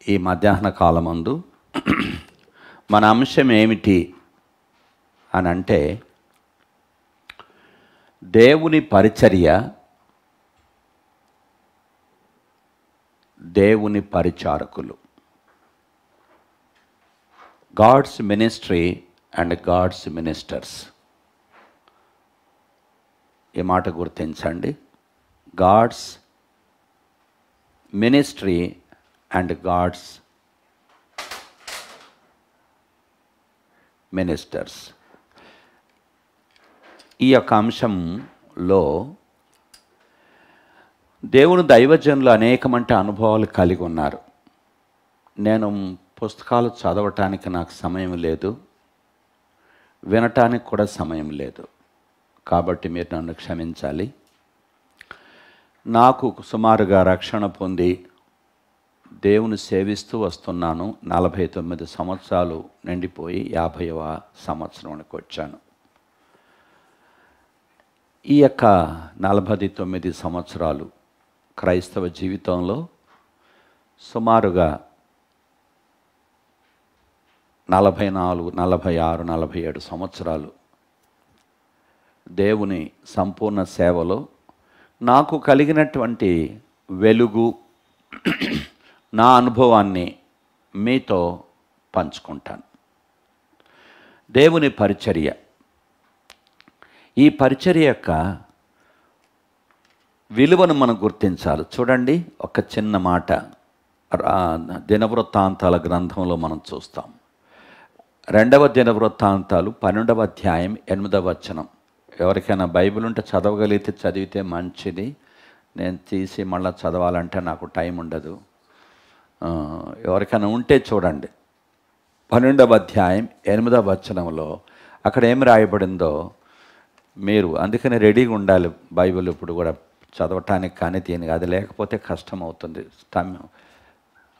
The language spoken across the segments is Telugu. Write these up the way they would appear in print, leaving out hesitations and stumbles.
ఈ మధ్యాహ్న కాలమందు మన అంశం ఏమిటి అని అంటే దేవుని పరిచర్య, దేవుని పరిచారకులు. God's ministry and God's ministers. ఈ మాట గుర్తించండి. God's ministry and God's ministers. ఈ యొక్క అంశంలో దేవుని దైవజనులు అనేకమంటే అనుభవాలు కలిగి ఉన్నారు. నేను పుస్తకాలు చదవటానికి నాకు సమయం లేదు, వినటానికి కూడా సమయం లేదు, కాబట్టి మీరు నన్ను క్షమించాలి. నాకు సుమారుగా రక్షణ పొంది దేవుని సేవిస్తూ వస్తున్నాను. 49 సంవత్సరాలు నిండిపోయి 50వ సంవత్సరానికి వచ్చాను. ఈ యొక్క 49 సంవత్సరాలు క్రైస్తవ జీవితంలో సుమారుగా 44, 46, 47 సంవత్సరాలు దేవుని సంపూర్ణ సేవలో నాకు కలిగినటువంటి వెలుగు, నా అనుభవాన్ని మీతో పంచుకుంటాను. దేవుని పరిచర్య. ఈ పరిచర్య యొక్క విలువను మనం గుర్తించాలి. చూడండి, ఒక చిన్న మాట దినవృత్తాంతాల గ్రంథంలో మనం చూస్తాం. 2వ దినవృత్తాంతాలు 12వ అధ్యాయం 8వ వచనం. ఎవరికైనా బైబిల్ ఉంటే చదవగలిగితే చదివితే మంచిది. నేను తీసి మళ్ళీ చదవాలంటే నాకు టైం ఉండదు. ఎవరికైనా ఉంటే చూడండి. 12వ అధ్యాయం 8వ వచనంలో అక్కడ ఏమి రాయబడిందో మీరు అందుకని రెడీగా ఉండాలి. బైబిల్ ఇప్పుడు కూడా చదవటానికి కానీ దీనికి, అది లేకపోతే కష్టం అవుతుంది.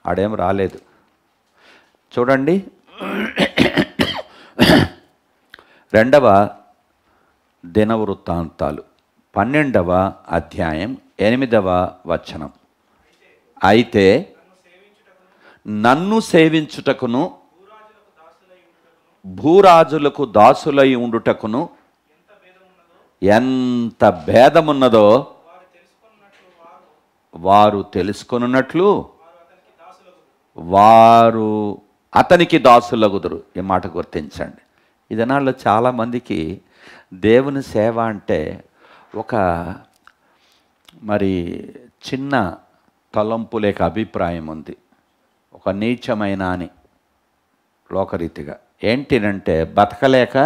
ఆడేం రాలేదు. చూడండి, 2వ దినవృత్తాంతాలు 12వ అధ్యాయం 8వ వచనం. అయితే నన్ను సేవించుటకును భూరాజులకు దాసులై ఉండుటకును ఎంత భేదమున్నదో వారు తెలుసుకొనున్నట్లు వారు అతనికి దాసులగుదురు. ఈ మాట గుర్తించండి. ఈ దినాల్లో చాలామందికి దేవుని సేవ అంటే ఒక మరి చిన్న తలంపు లేక అభిప్రాయం ఉంది. ఒక నీచమైన అని లోకరీతిగా ఏంటినంటే బతకలేక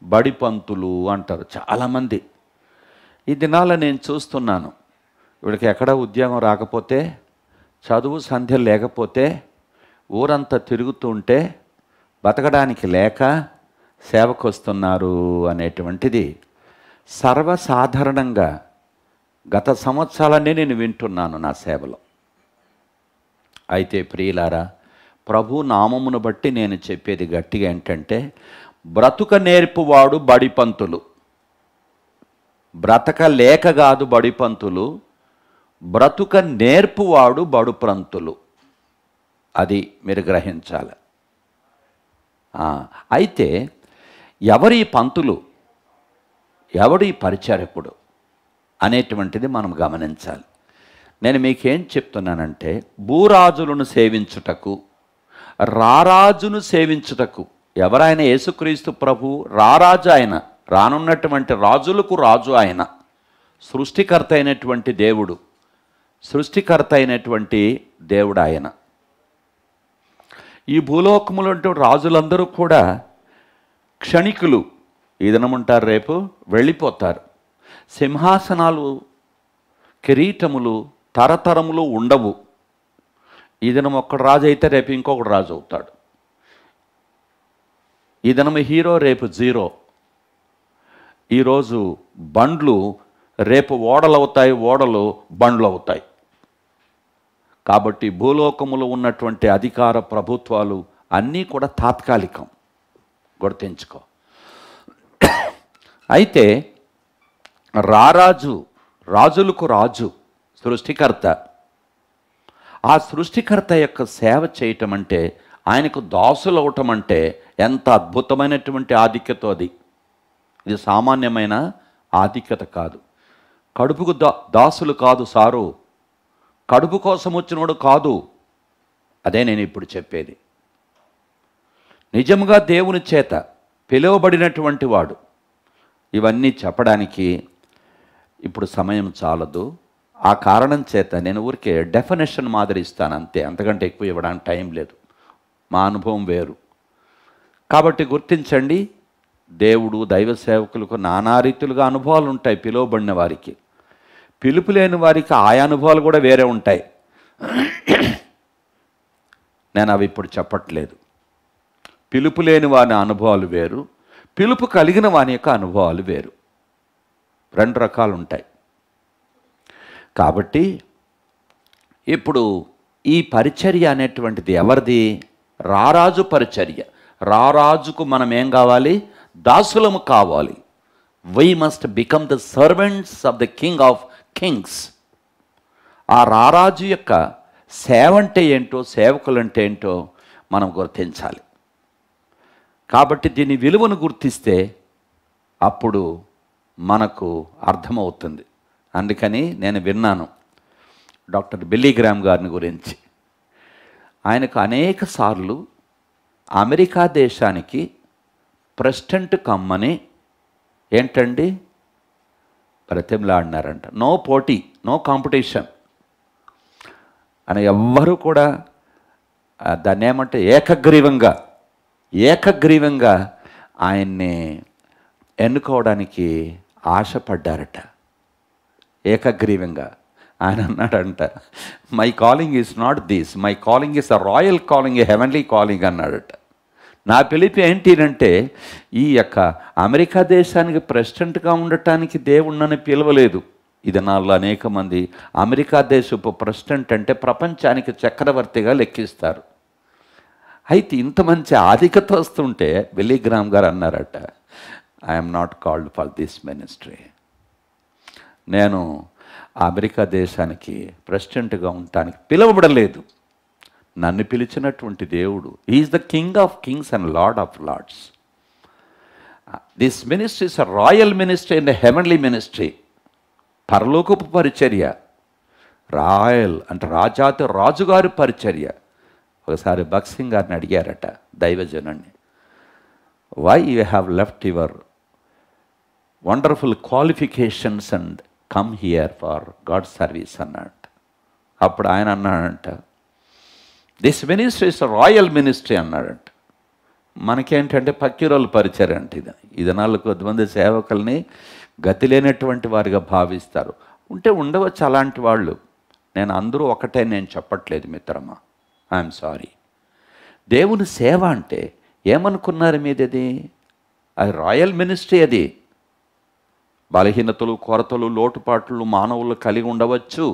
బడిపంతులు అంటారు చాలామంది. ఈ దినాల్లో నేను చూస్తున్నాను, వీడికి ఎక్కడ ఉద్యోగం రాకపోతే, చదువు సంధ్యలు లేకపోతే, ఊరంతా తిరుగుతూ ఉంటే బతకడానికి లేక సేవకు వస్తున్నారు అనేటువంటిది సర్వసాధారణంగా గత సంవత్సరాలన్నీ నేను వింటున్నాను నా సేవలో. అయితే ప్రియులారా, ప్రభు నామమును బట్టి నేను చెప్పేది గట్టిగా ఏంటంటే, బ్రతుక నేర్పువాడు బడిపంతులు. బ్రతక లేక కాదు బడిపంతులు, బ్రతుక నేర్పువాడు బడుప్రంతులు. అది మీరు గ్రహించాలి. అయితే ఎవరి పంతులు, ఎవడి పరిచారకుడు అనేటువంటిది మనం గమనించాలి. నేను మీకేం చెప్తున్నానంటే, భూరాజులను సేవించుటకు, రారాజును సేవించుటకు. ఎవరైనా యేసుక్రీస్తు ప్రభు రారాజు. ఆయన రానున్నటువంటి రాజులకు రాజు. ఆయన సృష్టికర్త అయినటువంటి దేవుడు, సృష్టికర్త అయినటువంటి దేవుడు ఆయన. ఈ భూలోకములో రాజులందరూ కూడా క్షణికులు. ఈ దినముంటారు, రేపు వెళ్ళిపోతారు. సింహాసనాలు, కిరీటములు తరతరములు ఉండవు. ఈ దినం ఒక్కడు రాజు అయితే రేపు ఇంకొకడు రాజు అవుతాడు. ఈ దినం హీరో, రేపు జీరో. ఈరోజు బండ్లు, రేపు ఓడలు అవుతాయి, ఓడలు బండ్లు అవుతాయి. కాబట్టి భూలోకములో ఉన్నటువంటి అధికార ప్రభుత్వాలు అన్నీ కూడా తాత్కాలికం, గుర్తించుకో. అయితే రారాజు, రాజులకు రాజు, సృష్టికర్త, ఆ సృష్టికర్త యొక్క సేవ చేయటం అంటే, ఆయనకు దాసులు అవటం అంటే ఎంత అద్భుతమైనటువంటి ఆధిక్యత అది. ఇది సామాన్యమైన ఆధిక్యత కాదు. కడుపుకు దాసులు కాదు సారు, కడుపు కోసం వచ్చినోడు కాదు. అదే నేను ఇప్పుడు చెప్పేది. నిజంగా దేవుని చేత పిలువబడినటువంటి వాడు. ఇవన్నీ చెప్పడానికి ఇప్పుడు సమయం చాలదు. ఆ కారణం చేత నేను ఊరికే డెఫినేషన్ మాదిరి ఇస్తాను అంతే, అంతకంటే ఎక్కువ ఇవ్వడానికి టైం లేదు. మా అనుభవం వేరు. కాబట్టి గుర్తించండి, దేవుడు దైవ సేవకులకు నానా రీతులుగా అనుభవాలు ఉంటాయి. పిలువబడిన వారికి, పిలుపు లేని వారికి ఆయా అనుభవాలు కూడా వేరే ఉంటాయి. నేను అవి ఇప్పుడు చెప్పట్లేదు. పిలుపు లేని వాని అనుభవాలు వేరు, పిలుపు కలిగిన వాని యొక్క అనుభవాలు వేరు. రెండు రకాలు ఉంటాయి. కాబట్టి ఇప్పుడు ఈ పరిచర్య అనేటువంటిది ఎవరిది? రారాజు పరిచర్య. రారాజుకు మనం ఏం కావాలి? దాసులము కావాలి. We must become the servants of the king of Kings. ఆ రారాజు యొక్క సేవ అంటే ఏంటో, సేవకులంటే ఏంటో మనం గుర్తించాలి. కాబట్టి దీని విలువను గుర్తిస్తే అప్పుడు మనకు అర్థమవుతుంది. అందుకని నేను విన్నాను డాక్టర్ బిల్లీ గ్రామ్ గారిని గురించి. ఆయనకు అనేక సార్లు అమెరికా దేశానికి ప్రెసిడెంట్ కమ్మని ఏంటండి బ్రతిమలాడినారంట. నో పోటీ, నో కాంపిటీషన్ అని ఎవ్వరూ కూడా దాన్ని ఏమంటే ఏకగ్రీవంగా ఆయన్ని ఎన్నుకోవడానికి ఆశపడ్డారట. ఏకగ్రీవంగా ఆయన అన్నాడంట, my calling is not this, my calling is a royal calling, A heavenly calling అన్నాడట. నా పిలుపు ఏంటి అంటే, ఈ యొక్క అమెరికా దేశానికి ప్రెసిడెంట్గా ఉండటానికి దేవుడు నన్ను పిలవలేదు. ఇది నాలో అనేక మంది అమెరికా దేశపు ప్రెసిడెంట్ అంటే ప్రపంచానికి చక్రవర్తిగా లెక్కిస్తారు. అయితే ఇంత మంచి ఆధిక్యత వస్తుంటే బిల్లీ గ్రామ్ గారు అన్నారట, I'm not called for this ministry. నేను అమెరికా దేశానికి ప్రెసిడెంట్గా ఉండటానికి పిలువబడలేదు. నన్ను పిలిచినటువంటి దేవుడు, he's the king of kings and lord of lords. This ministry is a royal ministry and heavenly ministry. పరలోకపు పరిచర్య, రాయల్ అంటే రాజాతో రాజుగారి పరిచర్య. ఒకసారి భగత్ సింగ్ గారిని అడిగారట దైవజనాన్ని, why you have left your wonderful qualifications and come here for God service అన్నాడు. అప్పుడు ఆయన అన్నాడంట, this ministry is royal ministry అన్నాడంట. మనకేంటంటే పక్కిరోళ్ళు పరిచయం అంటే ఇది నాలుగు కొద్దిమంది సేవకుల్ని గతి లేనటువంటి వారిగా భావిస్తారు. ఉండవచ్చు అలాంటి వాళ్ళు. నేను అందరూ ఒకటే నేను చెప్పట్లేదు మిత్రమా, ఐఎమ్ సారీ. దేవుని సేవ అంటే ఏమనుకున్నారు మీదది? అది రాయల్ మినిస్ట్రీ. అది బలహీనతలు, కొరతలు, లోటుపాట్లు మానవులు కలిగి ఉండవచ్చు.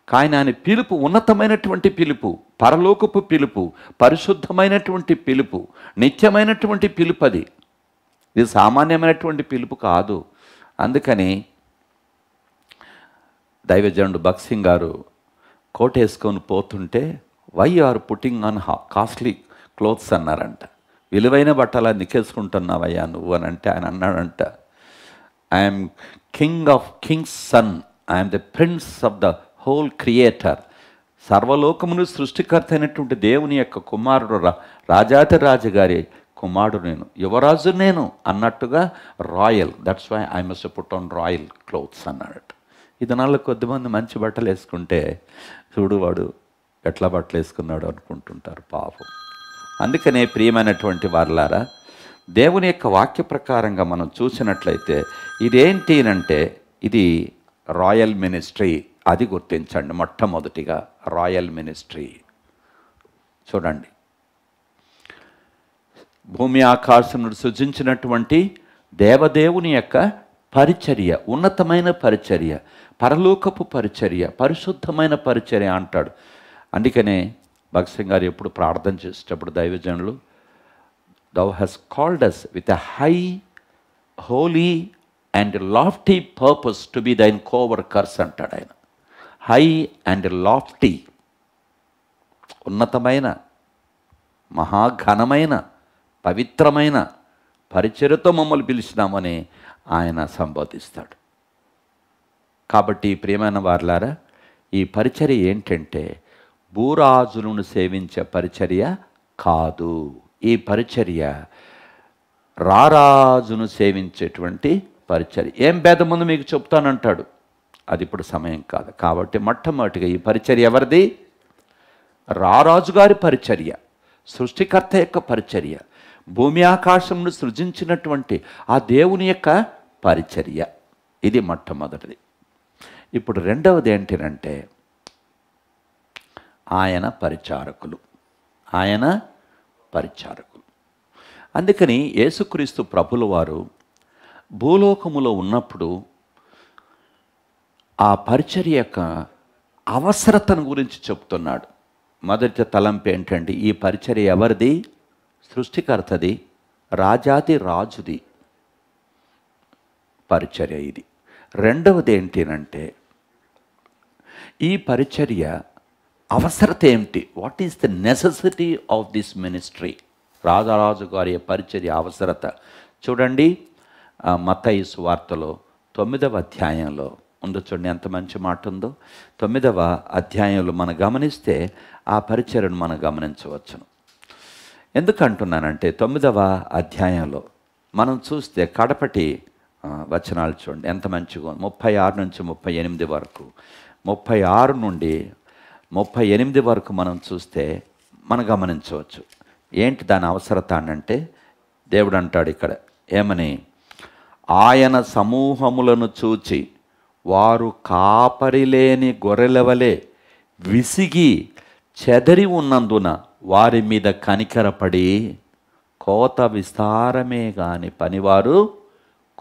కానీ ఆయన పిలుపు ఉన్నతమైనటువంటి పిలుపు, పరలోకపు పిలుపు, పరిశుద్ధమైనటువంటి పిలుపు, నిత్యమైనటువంటి పిలుపు. అది ఇది సామాన్యమైనటువంటి పిలుపు కాదు. అందుకని దైవజనుడు భగత్ సింగ్ గారు కోట్ వేసుకొని పోతుంటే, why are putting on costly clothes అన్నారంట. విలువైన బట్టలా నికేసుకుంటున్నావయ్యా నువ్వు అని అంటే ఆయన అన్నాడంట, I'm king of kings son, I'm the prince of the whole creator. సర్వలోకమును సృష్టికర్త అయినటువంటి దేవుని యొక్క కుమారుడు, రాజాతి రాజుగారి కుమారుడు నేను, యువరాజు నేను అన్నట్టుగా royal, that's why I must put on royal clothes అన్నాడట. ఇది నాలుగు కొద్దిమంది మంచి బట్టలు వేసుకుంటే చూడు వాడు ఎట్లా బట్టలు వేసుకున్నాడు అనుకుంటుంటారు పాపం. అందుకనే ప్రియమైనటువంటి వారలారా, దేవుని యొక్క వాక్య ప్రకారంగా మనం చూసినట్లయితే ఇదేంటి అంటే ఇది రాయల్ మినిస్ట్రీ. అది గుర్తించండి మొట్టమొదటిగా, రాయల్ మినిస్ట్రీ. చూడండి, భూమి ఆకాశమును సృజించినటువంటి దేవదేవుని యొక్క పరిచర్య, ఉన్నతమైన పరిచర్య, పరలోకపు పరిచర్య, పరిశుద్ధమైన పరిచర్య అంటాడు. అందుకనే భగత్ సింగ్ గారు ఎప్పుడు ప్రార్థన చేసేటప్పుడు దైవజనులు, thou hast called us with a high, holy and lofty purpose to be thine co-workers అంటాడు ఆయన. హై అండ్ లాఫ్టీ, ఉన్నతమైన, మహాఘనమైన, పవిత్రమైన పరిచర్యతో మమ్మల్ని పిలిచినామని ఆయన సంబోధిస్తాడు. కాబట్టి ప్రియమైన వారలారా, ఈ పరిచర్య ఏంటంటే భూరాజులను సేవించే పరిచర్య కాదు. ఈ పరిచర్య రారాజును సేవించేటువంటి పరిచర్య. ఏం భేదముందు మీకు చెప్తానంటాడు, అది ఇప్పుడు సమయం కాదు. కాబట్టి మొట్టమొదటిగా ఈ పరిచర్య ఎవరిది? రారాజు గారి పరిచర్య, సృష్టికర్త యొక్క పరిచర్య, భూమి ఆకాశమును సృజించినటువంటి ఆ దేవుని యొక్క పరిచర్య. ఇది మొట్టమొదటిది. ఇప్పుడు రెండవది ఏంటంటే ఆయన పరిచారకులు. ఆయన పరిచారకులు. అందుకని యేసుక్రీస్తు ప్రభుల వారు భూలోకములో ఉన్నప్పుడు ఆ పరిచర్య యొక్క అవసరతను గురించి చెప్తున్నాడు. మొదటి తలంపు ఏంటంటే ఈ పరిచర్య ఎవరిది? సృష్టికర్తది, రాజాది రాజుది పరిచర్య ఇది. రెండవది ఏంటంటే ఈ పరిచర్య అవసరత ఏమిటి? What is the necessity of this ministry? Rajaraju గారి పరిచర్య అవసరత చూడండి. మత్తయి సువార్తలో 9వ అధ్యాయంలో ఉందో చూడండి, ఎంత మంచి మాట ఉందో. 9వ అధ్యాయంలో మనం గమనిస్తే ఆ పరిచర్యను మనం గమనించవచ్చును. ఎందుకంటున్నానంటే 9వ అధ్యాయంలో మనం చూస్తే కడపటి వచనాలు చూడండి ఎంత మంచిగా, 36 నుంచి 38 వరకు, 36 నుండి 38 వరకు మనం చూస్తే మనం గమనించవచ్చు. ఏంటి దాని అవసరత అంటే, దేవుడు అంటాడు ఇక్కడ ఏమని, ఆయన సమూహములను చూచి వారు కాపరిలేని గొర్రెల వలె విసిగి చెదరి ఉన్నందున వారి మీద కనికరపడి, కోత విస్తారమే గాని పనివారు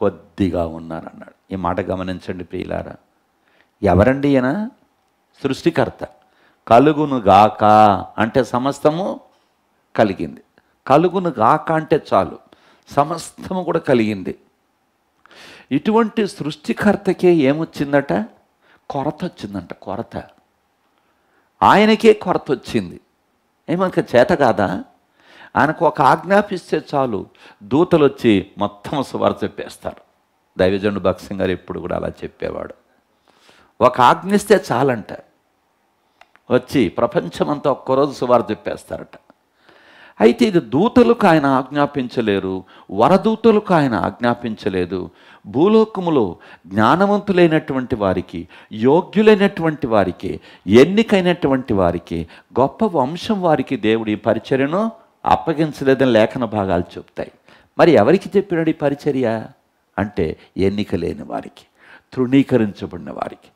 కొద్దిగా ఉన్నారన్నాడు. ఈ మాట గమనించండి ప్రియులారా. ఎవరండి ఈయన? సృష్టికర్త. కలుగును గాక అంటే సమస్తము కలిగింది. కలుగును గాక అంటే చాలు, సమస్తము కూడా కలిగింది. ఇటువంటి సృష్టికర్తకే ఏమొచ్చిందట? కొరత వచ్చిందంట. కొరత. ఆయనకే కొరత వచ్చింది. ఏమనక చేత కాదా? ఆయనకు ఒక ఆజ్ఞాపిస్తే చాలు, దూతలు వచ్చి మొత్తం సువార్త చెప్పేస్తారు. దైవజనుడు భక్సింగ్ గారు ఎప్పుడు కూడా అలా చెప్పేవాడు. ఒక ఆజ్ఞిస్తే చాలంట, వచ్చి ప్రపంచమంతా ఒక్కరోజు సువార్త చెప్పేస్తారట. అయితే ఇది దూతలకు ఆయన ఆజ్ఞాపించలేరు, వరదూతలకు ఆయన ఆజ్ఞాపించలేదు. భూలోకములో జ్ఞానవంతులైనటువంటి వారికి, యోగ్యులైనటువంటి వారికి, ఎన్నికైనటువంటి వారికి, గొప్ప వంశం వారికి దేవుడు ఈ పరిచర్యను అప్పగించలేదని లేఖన భాగాలు చెప్తాయి. మరి ఎవరికి చెప్పినాడు ఈ పరిచర్య అంటే, ఎన్నిక లేని వారికి, తృణీకరించబడిన వారికి,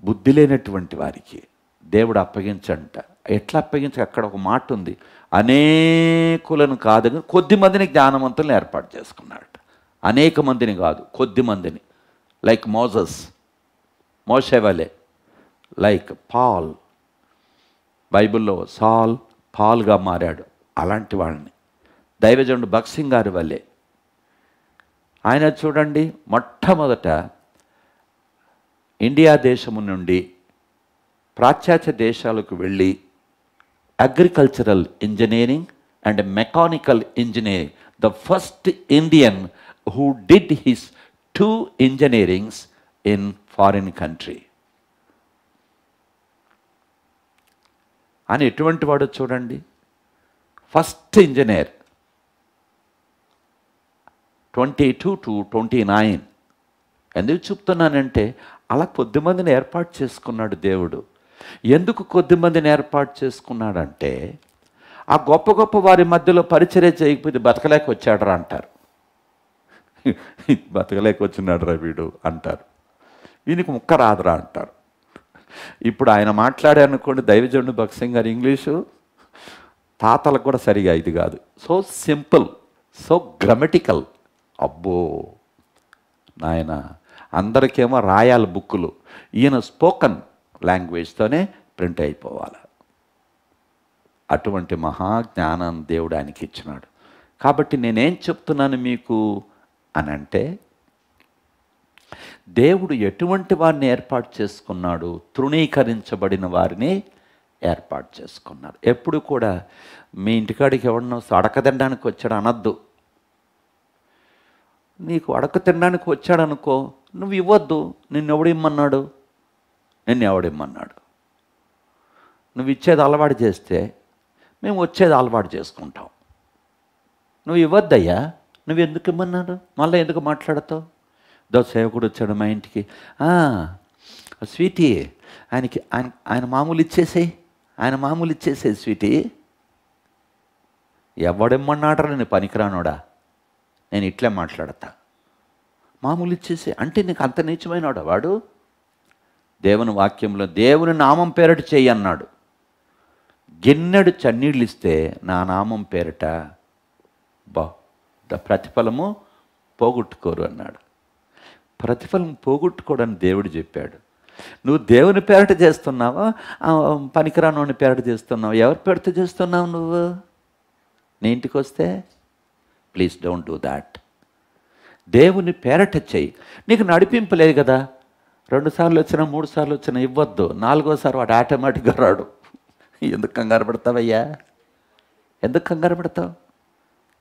బుద్ధి లేనటువంటి వారికి దేవుడు అప్పగించంట. ఎట్లా అప్పగించ? అక్కడ ఒక మాట ఉంది, అనేకులను కాదు కొద్ది మందిని జ్ఞానవంతులను ఏర్పాటు చేసుకున్నాడట. అనేక మందిని కాదు, కొద్ది మందిని. లైక్ మోజస్, మోషే వలె. లైక్ పాల్, బైబిల్లో సాల్ పాల్గా మారాడు, అలాంటి వాళ్ళని. దైవజనుడు భక్సింగ్ గారి వల్లే. ఆయన చూడండి, మొట్టమొదట ఇండియా దేశము నుండి పాశ్చాత్య దేశాలకు వెళ్ళి agricultural engineering and mechanical engineering, the first Indian who did his 2 engineerings in foreign country. అని ఎటువంటి వాడు చూడండి, ఫస్ట్ ఇంజనీర్ 22 to 29. ఎందుకు చెప్తున్నానంటే, అలా కొద్దిమందిని ఏర్పాటు చేసుకున్నాడు దేవుడు. ఎందుకు కొద్దిమందిని ఏర్పాటు చేసుకున్నాడంటే, ఆ గొప్ప గొప్ప వారి మధ్యలో పరిచర్య చేయకపోతే బతకలేక వచ్చాడరా అంటారు. బతకలేక వచ్చినాడు రా వీడు అంటారు. వీనికి ముక్క రాదురా అంటారు. ఇప్పుడు ఆయన మాట్లాడే అనుకోండి, దైవజనుడు భక్సింగ్ గారు ఇంగ్లీషు తాతలకు కూడా సరిగా ఇది కాదు. So simple, so grammatical. అబ్బో నాయన, అందరికేమో రాయాలి బుక్కులు, ఈయన స్పోకన్ లాంగ్వేజ్తోనే ప్రింట్ అయిపోవాలి. అటువంటి మహాజ్ఞానం దేవుడు ఆయనకి ఇచ్చినాడు. కాబట్టి నేనేం చెప్తున్నాను మీకు అనంటే, దేవుడు ఎటువంటి వారిని ఏర్పాటు చేసుకున్నాడు? తృణీకరించబడిన వారిని ఏర్పాటు చేసుకున్నారు. ఎప్పుడు కూడా మీ ఇంటికాడికి ఎవడన్నా అడక తినడానికి వచ్చాడు అనద్దు. నీకు అడక తినడానికి వచ్చాడనుకో, నువ్వు ఇవ్వద్దు. నిన్నెవడిమ్మన్నాడు? నువ్వు ఇచ్చేది అలవాటు చేస్తే మేము వచ్చేది అలవాటు చేసుకుంటాం. నువ్వు ఇవ్వద్దయ్యా, నువ్వు ఎందుకు ఇమ్మన్నాడు? మళ్ళీ ఎందుకు మాట్లాడతావు? సేవకుడు వచ్చాడు మా ఇంటికి, స్వీటీ ఆయన మామూలు ఇచ్చేసేయి స్వీటీ. ఎవడెమ్మన్నాడరా నేను పనికిరానోడా? నేను ఇట్లే మాట్లాడతా. మామూలు ఇచ్చేసే అంటే నీకు అంత నీచమైనోడా వాడు? దేవుని వాక్యంలో దేవుని నామం పేరట చెయ్యి అన్నాడు. గిన్నెడు చన్నీళ్ళు ఇస్తే నా నామం పేరట ప్రతిఫలము పోగొట్టుకోరు అన్నాడు. ప్రతిఫలం పోగొట్టుకోవడానికి దేవుడు చెప్పాడు. నువ్వు దేవుని పేరట చేస్తున్నావా, పనికిరానోని పేరట చేస్తున్నావు? ఎవరి పేరట చేస్తున్నావు నువ్వు? నీ ఇంటికి వస్తే ప్లీజ్ డోంట్ డూ దాట్. దేవుని పేరట చెయ్యి. నీకు నడిపింపు లేదు కదా, 2 సార్లు వచ్చినా 3 సార్లు వచ్చినా ఇవ్వద్దు. 4వసారి వాడు ఆటోమేటిక్గా రాడు. ఎందుకు కంగారు పడతావయ్యా? ఎందుకు కంగారు పడతావు?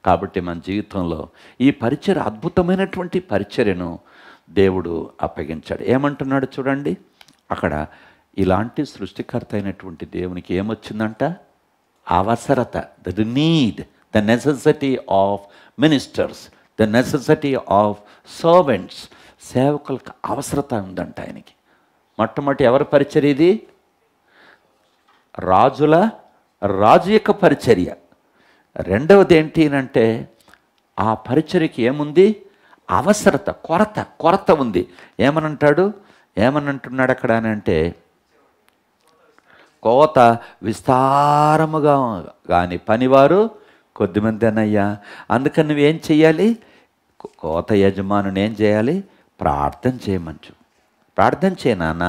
కాబట్టి మన జీవితంలో ఈ పరిచర్య, అద్భుతమైనటువంటి పరిచర్యను దేవుడు అప్పగించాడు. ఏమంటున్నాడు చూడండి అక్కడ, ఇలాంటి సృష్టికర్త అయినటువంటి దేవునికి ఏమొచ్చిందంట? అవసరత, the need, the necessity of ministers, the necessity of servants. సేవకులకు అవసరత ఉందంట ఆయనకి. మొట్టమొదటి ఎవరి పరిచర్య ఇది? రాజు యొక్క పరిచర్య. రెండవది ఏంటి అంటే, ఆ పరిచర్యకి ఏముంది? అవసరత, కొరత ఉంది. ఏమనంటున్నాడు అక్కడ అని అంటే, కోత విస్తారముగా కానీ పనివారు కొద్దిమంది అన్నయ్యా. అందుకని నువ్వేం చెయ్యాలి? కోత యజమానుని ఏం చేయాలి? ప్రార్థన చేయమంచు. ప్రార్థన చేయ నాన్న.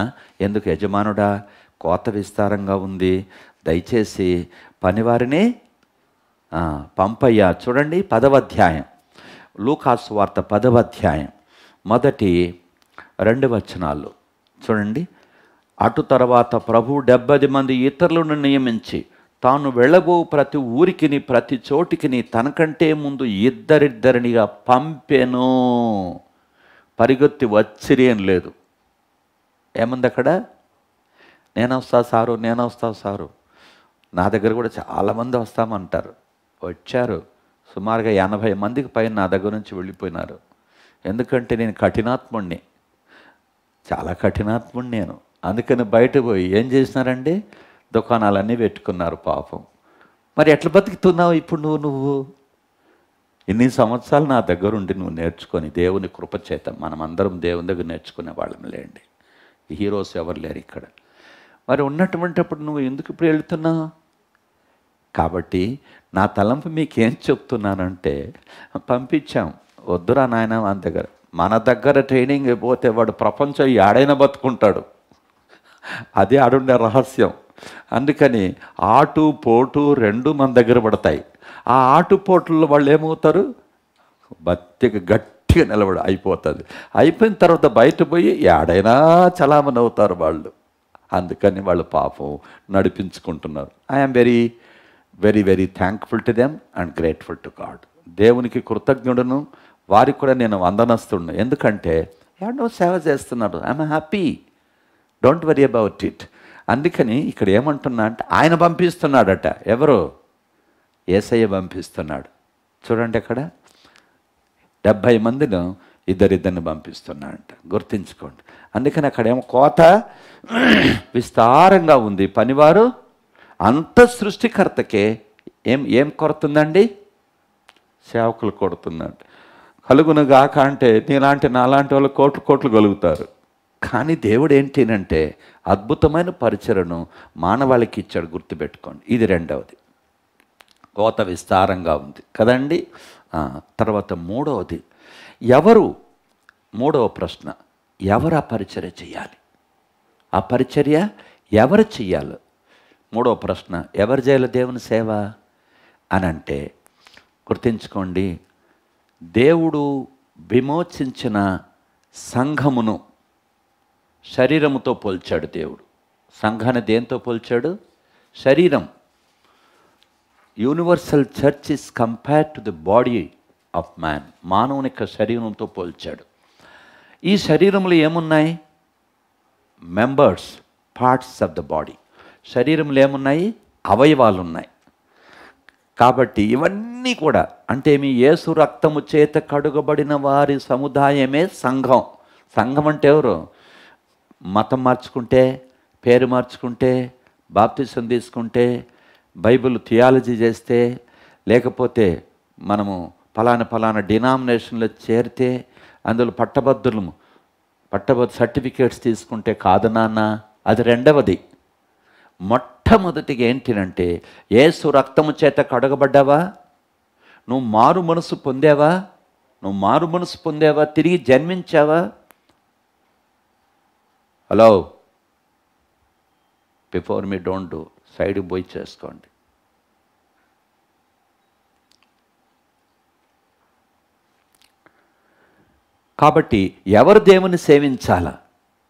ఎందుకు? యజమానుడా, కోత విస్తారంగా ఉంది, దయచేసి పనివారిని పంపయ్యా. చూడండి 10వ అధ్యాయం, లూకాసు వార్త 10వ అధ్యాయం మొదటి 2 వచనాలు చూడండి. అటు తర్వాత ప్రభువు 70 మంది ఇతరులను నియమించి తాను వెళ్ళబో ప్రతి ఊరికిని ప్రతి చోటికిని తనకంటే ముందు ఇద్దరిద్దరినిగా పంపెను. పరిగెత్తి వచ్చిరి అని లేదు. ఏముంది అక్కడ? నేను వస్తా సారు. నా దగ్గర కూడా చాలామంది వస్తామంటారు. వచ్చారు. సుమారుగా 80 మందికి పైన నా దగ్గర నుంచి వెళ్ళిపోయినారు. ఎందుకంటే నేను కఠినాత్ముడిని, చాలా కఠినాత్ముడిని నేను. అందుకని బయట పోయి ఏం చేసినారండి? దుకాణాలన్నీ పెట్టుకున్నారు పాపం. మరి ఎట్లా బతుకుతున్నావు ఇప్పుడు నువ్వు? ఇన్ని సంవత్సరాలు నా దగ్గర ఉండి నువ్వు నేర్చుకొని, దేవుని కృపచేత మనమందరం దేవుని దగ్గర నేర్చుకునే వాళ్ళం లేండి. హీరోస్ ఎవరు లేరు ఇక్కడ. మరి ఉన్నటువంటిప్పుడు నువ్వు ఎందుకు ఇప్పుడు వెళుతున్నావు? కాబట్టి నా తలంపు మీకేం చెప్తున్నానంటే, పంపించాం. వద్దురా నాయన మన దగ్గర ట్రైనింగ్ పోతే వాడు ప్రపంచం ఆడైనా బతుకుంటాడు. అది ఆడుండే రహస్యం. అందుకని ఆటు పోటు 2 మన దగ్గర పడతాయి. ఆ ఆటుపోట్లలో వాళ్ళు ఏమవుతారు? గట్టిగా అయిపోతుంది. అయిపోయిన తర్వాత బయట పోయి ఆడైనా చలామణి అవుతారు వాళ్ళు. అందుకని వాళ్ళు పాపం నడిపించుకుంటున్నారు. I'm very very very thankful to them and grateful to God. దేవునికి కృతజ్ఞుడును, వారికి కూడా నేను వందనస్తుడును. ఎందుకంటే ఎవడో సేవ చేస్తున్నారు. I'm happy, don't worry about it. అందుకని ఇక్కడ ఏమంటున్నా అంటే, ఆయన పంపిస్తున్నాడట. ఎవరు? యేసయ్య పంపిస్తున్నాడు. చూడండి అక్కడ 70 మందిని ఇద్దరిద్దరిని పంపిస్తున్నాడంట. గుర్తించుకోండి. అందుకని అక్కడేమో కోత విస్తారంగా ఉంది, పనివారు అంత. సృష్టికర్తకే ఏం కొడుతుందండి? సేవకులు కొడుతుందండి. కలుగును గాక అంటే నీలాంటి నాలాంటి వాళ్ళు కోట్లు కలుగుతారు. కానీ దేవుడు ఏంటంటే అద్భుతమైన పరిచయను మానవాళికి ఇచ్చాడు. గుర్తుపెట్టుకోండి. ఇది రెండవది. కోత విస్తారంగా ఉంది కదండి. తర్వాత మూడవది, మూడవ ప్రశ్న, ఎవరు ఆ పరిచర్య చేయాలి? ఆ పరిచర్య ఎవరు చెయ్యాలి? మూడవ ప్రశ్న, ఎవరు చేయాలి దేవుని సేవ అని అంటే, గుర్తించుకోండి, దేవుడు విమోచించిన సంఘమును శరీరముతో పోల్చాడు. దేవుడు సంఘాన్ని దేంతో పోల్చాడు? శరీరం. Universal church is compared to the body of man. మానవుని యొక్క శరీరంతో పోల్చాడు. ఈ శరీరంలో ఏమున్నాయి? Members, parts of the body. శరీరంలో ఏమున్నాయి? అవయవాలు ఉన్నాయి. కాబట్టి ఇవన్నీ కూడా అంటే మీ యేసు రక్తము చేత కడుగబడిన వారి సముదాయమే సంఘం. సంఘం అంటే ఎవరు? మతం మార్చుకుంటే, పేరు మార్చుకుంటే, బాప్తిసం తీసుకుంటే, బైబిల్ థియాలజీ చేస్తే, లేకపోతే మనము ఫలానా డినామినేషన్లో చేరితే, అందులో పట్టభద్రులు సర్టిఫికేట్స్ తీసుకుంటే కాదు నాన్న. అది రెండవది. మొట్టమొదటిగా ఏంటినంటే యేసు రక్తము చేత కడగబడ్డావా? నువ్వు మారు మనసు పొందావా? తిరిగి జన్మించావా? Hello, before me don't do, సైడ్కి పోయి చేసుకోండి. కాబట్టి ఎవరు దేవుని సేవించాలా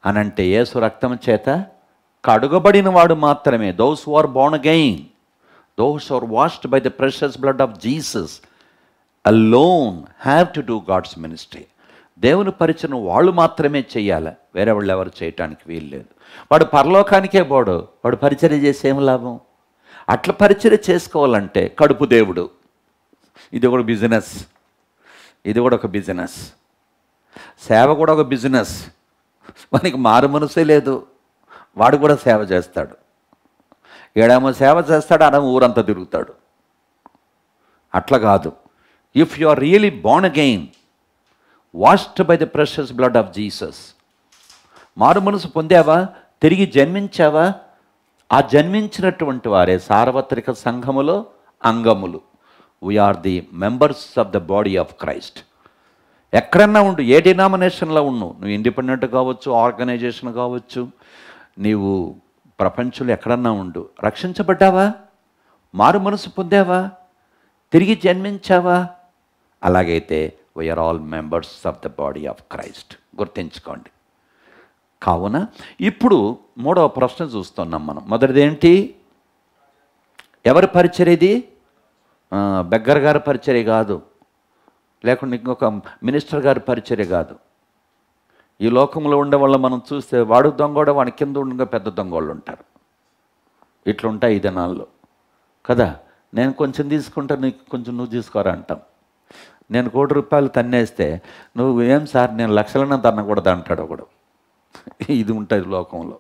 అనంటే యేసు రక్తం చేత కడుగబడిన వాడు మాత్రమే. Those who are born again, those who are washed by the precious blood of Jesus alone have to do God's ministry. దేవుని పరిచయం వాళ్ళు మాత్రమే చెయ్యాలి, వేరే వాళ్ళు ఎవరు చేయటానికి వీలు లేదు. వాడు పరలోకానికే పోడు, వాడు పరిచర్య చేసి ఏం లాభం? అట్లా పరిచర్య చేసుకోవాలంటే కడుపు దేవుడు. ఇది కూడా ఒక బిజినెస్. సేవ కూడా ఒక బిజినెస్. మనకి మారు మనసే లేదు, వాడు కూడా సేవ చేస్తాడు. ఏడేమో సేవ చేస్తాడు, ఆడేమో ఊరంతా తిరుగుతాడు. అట్లా కాదు. If you are really born again, washed by the precious blood of Jesus, మారు మనసు పొందావా? తిరిగి జన్మించావా? ఆ జన్మించినటువంటి వారే సార్వత్రిక సంఘములో అంగములు. We are the members of the body of Christ. ఎక్కడన్నా ఉండు, ఏ డినామినేషన్లో నువ్వు ఇండిపెండెంట్ కావచ్చు, ఆర్గనైజేషన్ కావచ్చు, నీవు ప్రపంచంలో ఎక్కడన్నా ఉండు, రక్షించబడ్డావా? మారు మనసు పొందావా? తిరిగి జన్మించావా? అలాగైతే we are all members of the body of Christ. గుర్తించుకోండి. కావున ఇప్పుడు మూడవ ప్రశ్న చూస్తున్నాం మనం. మొదటిది ఏంటి? ఎవరి పరిచర్య ఇది? బెగ్గర్ గారి పరిచర్య కాదు, లేకుంటే ఇంకొక మినిస్టర్ గారి పరిచర్య కాదు. ఈ లోకంలో ఉండే వాళ్ళు మనం చూస్తే వాడు దొంగోడ, వాడి కింద ఉండగా పెద్ద దొంగోళ్ళు ఉంటారు. ఇట్లుంటాయి ఈ దినాల్లో కదా. నేను కొంచెం తీసుకుంటా, నీకు కొంచెం నువ్వు తీసుకోరా అంటాం. నేను ₹1 తన్నేస్తే నువ్వు ఏం సార్ నేను లక్షలన్నా తన్నకూడదు అంటాడు ఒకడు. ఇది ఉంటుంది లోకంలో.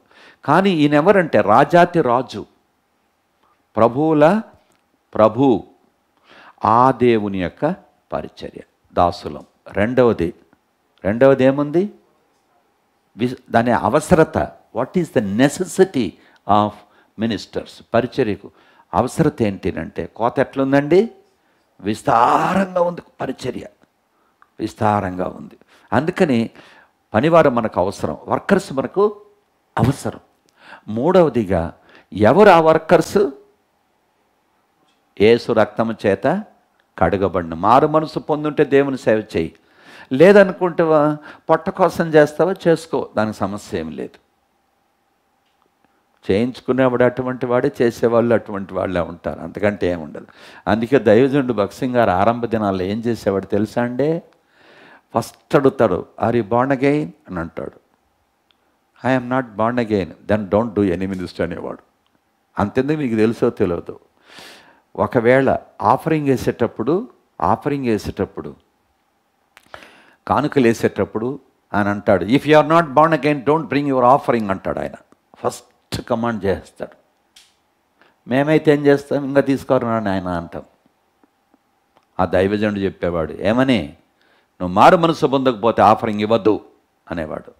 కానీ ఈయన ఎవరంటే రాజాతి రాజు, ప్రభువుల ప్రభు, ఆ దేవుని యొక్క పరిచర్య, దాసులం. రెండవది ఏముంది? దాని అవసరత. What is the necessity of ministers? పరిచర్యకు అవసరత ఏంటినంటే, కోత ఎట్లుందండి? విస్తారంగా ఉంది. పరిచర్య విస్తారంగా ఉంది. అందుకని పనివారు మనకు అవసరం, వర్కర్స్ మనకు అవసరం. మూడవదిగా ఎవరు ఆ వర్కర్స్? యేసు రక్తము చేత కడగబడిన. మారు మనసు పొందుంటే దేవుని సేవ చేయి, లేదనుకుంటావా పొట్ట కోసం చేస్తావా చేసుకో, దానికి సమస్య ఏం లేదు. చేయించుకునేవాడు అటువంటి వాడే, చేసేవాళ్ళు అటువంటి వాళ్ళే ఉంటారు, అంతకంటే ఏముండదు. అందుకే దైవజనుడు భగత్ సింగ్ గారు ఆరంభ దినాల్లో ఏం చేసేవాడు తెలుసా అండి? ఫస్ట్ అడుగుతాడు, ఆర్ యు బోర్న్ అగైన్ అని అంటాడు. I'm not born again, then don't do any minister అనేవాడు. అంతెందుకు మీకు తెలుసో తెలియదు. ఒకవేళ ఆఫరింగ్ వేసేటప్పుడు కానుకలు వేసేటప్పుడు ఆయన అంటాడు, if you are not born again don't bring your offering అంటాడు. ఆయన ఫస్ట్ కమాండ్ చేస్తాడు. మేమైతే ఏం చేస్తాం? ఇంకా తీసుకోరని ఆయన అంటాం. ఆ దైవజనుడు చెప్పేవాడు ఏమని, నువ్వు మారు మనసు పొందకపోతే ఆఫరింగ్ ఇవ్వద్దు అనేవాడు.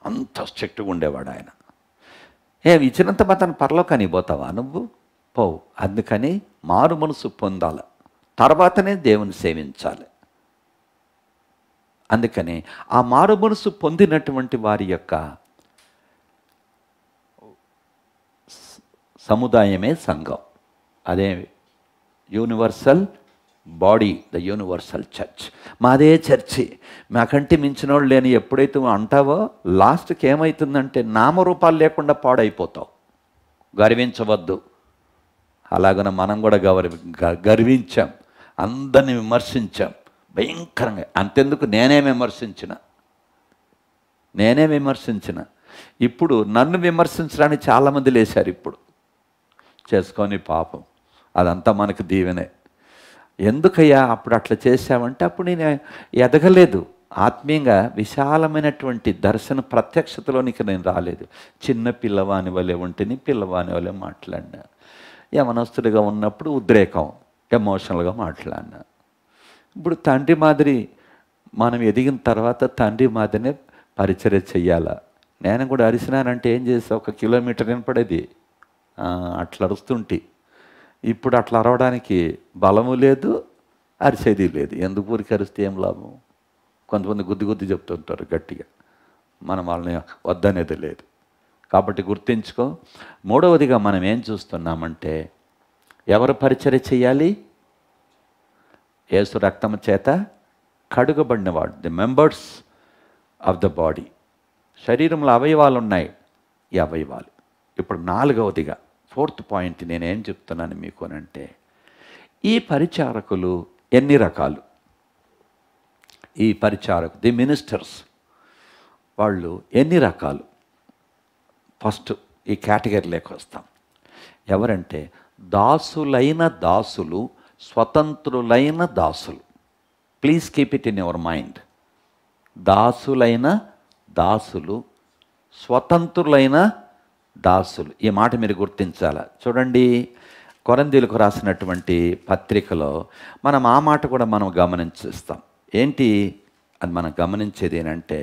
అంత స్ట్రిక్ట్గా ఉండేవాడు ఆయన. ఇచ్చినంత మాత్రం పరలోకానికి పోతావా నువ్వు? పోవు. అందుకని మారు మనసు పొందాలి, తర్వాతనే దేవుని సేవించాలి. అందుకని ఆ మారు మనసు పొందినటువంటి వారి యొక్క సముదాయమే సంఘం. అదే universal body, the universal church. మాదే చర్చి, మాకంటే మించిన వాళ్ళు లేని ఎప్పుడైతే అంటావో లాస్ట్కి ఏమవుతుందంటే నామరూపాలు లేకుండా పాడైపోతావు. గర్వించవద్దు. అలాగనే మనం కూడా గర్వించాం, అందరిని విమర్శించాం భయంకరంగా. అంతెందుకు నేనే విమర్శించిన. ఇప్పుడు నన్ను విమర్శించడానికి చాలామంది లేశారు. ఇప్పుడు చేసుకొని పాపం, అదంతా మనకు దీవెనే. ఎందుకయ్యా అప్పుడు అట్లా చేశావంటే, అప్పుడు నేను ఎదగలేదు ఆత్మీయంగా. విశాలమైనటువంటి దర్శన ప్రత్యక్షతలోనికి నేను రాలేదు. చిన్న పిల్లవాని వలె ఉంటేని పిల్లవాని వలె మాట్లాడినా. యవనస్తుడిగా ఉన్నప్పుడు ఉద్రేకం, ఎమోషనల్గా మాట్లాడినా. ఇప్పుడు తండ్రి మాదిరి మనం ఎదిగిన తర్వాత తండ్రి మాదిరినే పరిచర్య చెయ్యాలా. నేను కూడా అరిసినానంటే ఏం చేస్తా, 1 కిలోమీటర్ వినపడేది. అట్లా అరుస్తుంటే ఇప్పుడు అట్లా అరవడానికి బలము లేదు, అరిసేది లేదు. ఎందుకు ఊరికి అరిస్తే ఏం లాభం? కొంతమంది గుద్ది చెప్తుంటారు గట్టిగా, మనం వాళ్ళని వద్దనేది లేదు. కాబట్టి గుర్తించుకో. మూడవదిగా మనం ఏం చూస్తున్నామంటే, ఎవరు పరిచర్య చేయాలి? యేసు రక్తము చేత కడుగబడినవాడు, the members of the body. శరీరంలో అవయవాలు ఉన్నాయి, ఈ అవయవాలు. ఇప్పుడు నాలుగవదిగా, 4th పాయింట్ నేనేం చెప్తున్నాను మీకు అనంటే, ఈ పరిచారకులు ఎన్ని రకాలు? ఈ పరిచారకులు, ది మినిస్టర్స్, వాళ్ళు ఎన్ని రకాలు? ఫస్ట్ ఈ కేటగిరీలోకి వస్తాం. ఎవరంటే, దాసులైన దాసులు, స్వతంత్రులైన దాసులు. Please keep it in your mind. దాసులైన దాసులు, స్వతంత్రులైన దాసులు. ఈ మాట మీరు గుర్తించాలి. చూడండి, కొరింథీయులకు రాసినటువంటి పత్రికలో మనం ఆ మాట కూడా మనం గమనించేస్తాం. ఏంటి అది మనం గమనించేది ఏంటంటే,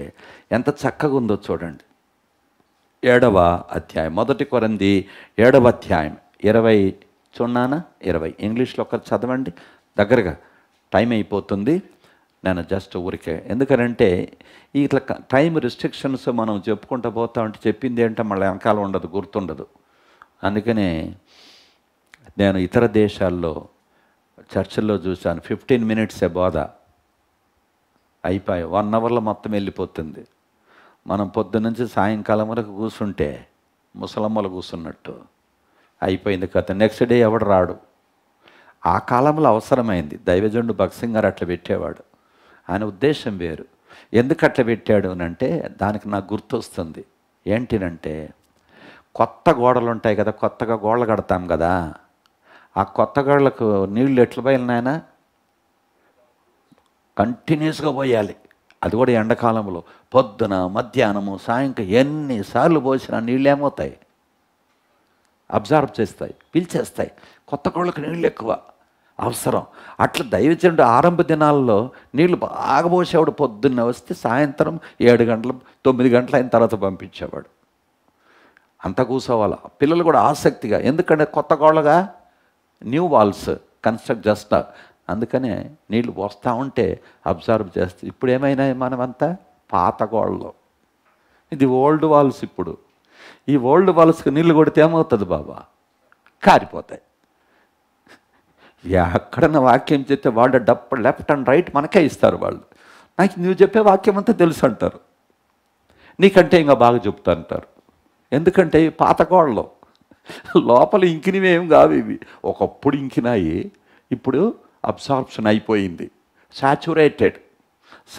ఎంత చక్కగా ఉందో చూడండి. 7వ అధ్యాయం, 1 కొరింథీ 7వ అధ్యాయం 20 చూన్నానా? 20 ఇంగ్లీష్లో ఒకరు చదవండి దగ్గరగా. టైం అయిపోతుంది. నేను జస్ట్ ఊరికే, ఎందుకనంటే ఇట్లా టైం రిస్ట్రిక్షన్స్ మనం చెప్పుకుంటూ పోతామంటే చెప్పింది ఏంటో మళ్ళీ వెనకాల ఉండదు, గుర్తుండదు. అందుకనే నేను ఇతర దేశాల్లో చర్చిల్లో చూశాను, 15 మినిట్సే బోధ అయిపోయి 1 అవర్లో మొత్తం వెళ్ళిపోతుంది. మనం పొద్దునుంచి సాయంకాలం వరకు కూర్చుంటే ముసలమ్మలు కూర్చున్నట్టు అయిపోయింది కథ. నెక్స్ట్ డే ఎవడు రాడు. ఆ కాలంలో అవసరమైంది. దైవజనుడు భగత్ సింగ్ గారు అట్లా పెట్టేవాడు. ఆయన ఉద్దేశం వేరు. ఎందుకు అట్లా పెట్టాడు అంటే, దానికి నాకు గుర్తొస్తుంది. ఏంటినంటే, కొత్త గోడలు ఉంటాయి కదా, కొత్తగా గోడలు కడతాం కదా, ఆ కొత్త గోడలకు నీళ్ళు ఎట్లా పోయాలనాయనా? కంటిన్యూస్గా పోయాలి. అది కూడా ఎండాకాలంలో పొద్దున, మధ్యాహ్నము, సాయంకాలం ఎన్నిసార్లు పోసినా నీళ్ళు ఏమవుతాయి? అబ్జర్వ్ చేస్తాయి, పీల్చేస్తాయి. కొత్త గోడలకు నీళ్ళు ఎక్కువ అవసరం. అట్లా దైవజనుడు ఆరంభ దినాల్లో నీళ్లు బాగా పోసేవాడు. పొద్దున్న వస్తే సాయంత్రం 7 గంటలు 9 గంటలు అయిన తర్వాత పంపించేవాడు. అంత కూర్చోవాల పిల్లలు కూడా ఆసక్తిగా. ఎందుకంటే కొత్త గోడలుగా న్యూ వాల్స్ కన్స్ట్రక్ట్ చేస్తా. అందుకనే నీళ్లు పోస్తూ ఉంటే అబ్జర్వ్ చేస్తే. ఇప్పుడు ఏమైనా మనమంతా పాత గోడలు, ఇది ఓల్డ్ వాల్స్. ఇప్పుడు ఈ ఓల్డ్ వాల్స్కి నీళ్లు కొడితే ఏమవుతుంది బాబా? కారిపోతాయి. ఎక్కడన్నా వాక్యం చెప్తే వాళ్ళు లెఫ్ట్ అండ్ రైట్ మనకే ఇస్తారు. వాళ్ళు నాకు నువ్వు చెప్పే వాక్యం అంతా తెలుసు అంటారు, నీకంటే ఇంకా బాగా చెప్తా అంటారు. ఎందుకంటే ఈ పాత గోడలు లోపల ఇంకినవేం కావు ఇవి. ఒకప్పుడు ఇంకినాయి, ఇప్పుడు అబ్సార్ప్షన్ అయిపోయింది, సాచురేటెడ్,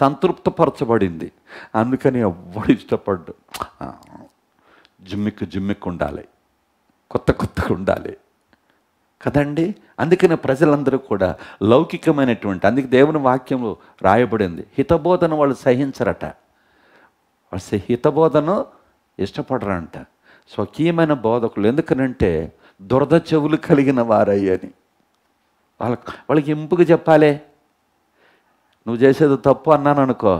సంతృప్తపరచబడింది. అందుకని ఎవ్వడు ఇష్టపడ్డు. జిమ్మిక్కు ఉండాలి, కొత్తగా ఉండాలి కదండి. అందుకని ప్రజలందరూ కూడా లౌకికమైనటువంటి, అందుకే దేవుని వాక్యంలో రాయబడింది, హితబోధన వాళ్ళు సహించరట. వాళ్ళు హితబోధను ఇష్టపడరంట. స్వకీయమైన బోధకులు. ఎందుకనంటే దురద చెవులు కలిగిన వారయ్యని వాళ్ళకి ఇంపుగా చెప్పాలి. నువ్వు చేసేది తప్పు అన్నాను అనుకో,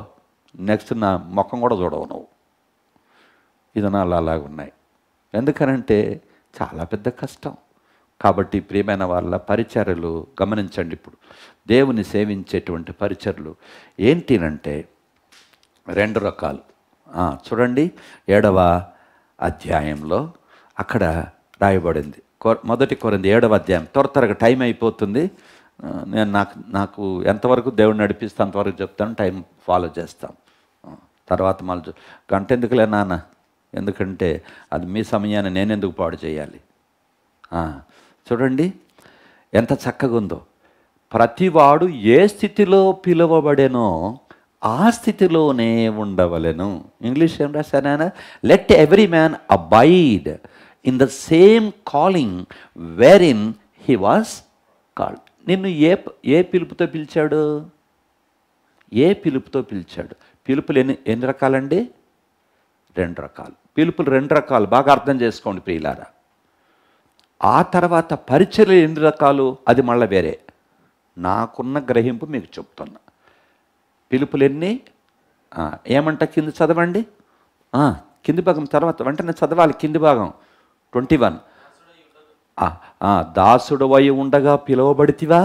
నెక్స్ట్ నా ముఖం కూడా చూడవు నువ్వు. విధానాలు అలాగున్నాయి. ఎందుకనంటే చాలా పెద్ద కష్టం. కాబట్టి ప్రియమైన వాళ్ళ పరిచర్యలు గమనించండి. ఇప్పుడు దేవుని సేవించేటువంటి పరిచర్యలు ఏంటినంటే 2 రకాలు. చూడండి 7వ అధ్యాయంలో అక్కడ రాయబడింది. 1 కొరింథీ 7వ అధ్యాయం. త్వరగా టైం అయిపోతుంది. నేను నాకు ఎంతవరకు దేవుడు నడిపిస్తే అంతవరకు చెప్తాను, టైం ఫాలో చేస్తాం. తర్వాత మళ్ళీ గంట ఎందుకులే నాన్న, ఎందుకంటే అది మీ సమయాన్ని నేనెందుకు పాడు చేయాలి. ఆ, చూడండి ఎంత చక్కగా ఉందో. ప్రతివాడు ఏ స్థితిలో పిలువబడెనో ఆ స్థితిలోనే ఉండవలెను. ఇంగ్లీష్ ఏం రాశాను ఆయన? Let every man abide in the same calling wherein he was called. నిన్ను ఏ పిలుపుతో పిలిచాడు? ఏ పిలుపుతో పిలిచాడు? పిలుపులు ఎన్ని రకాలండి? 2 రకాలు. పిలుపులు 2 రకాలు, బాగా అర్థం చేసుకోండి ప్రియులారా. ఆ తర్వాత పరిచర్యలు ఎన్ని రకాలు? అది మళ్ళీ వేరే. నాకున్న గ్రహింపు మీకు చెప్తున్నా. పిలుపులు ఎన్ని? ఏమంట కింద చదవండి. కింది భాగం తర్వాత వెంటనే చదవాలి. కింది భాగం 21. దాసుడవై ఉండగా పిలువబడితివా?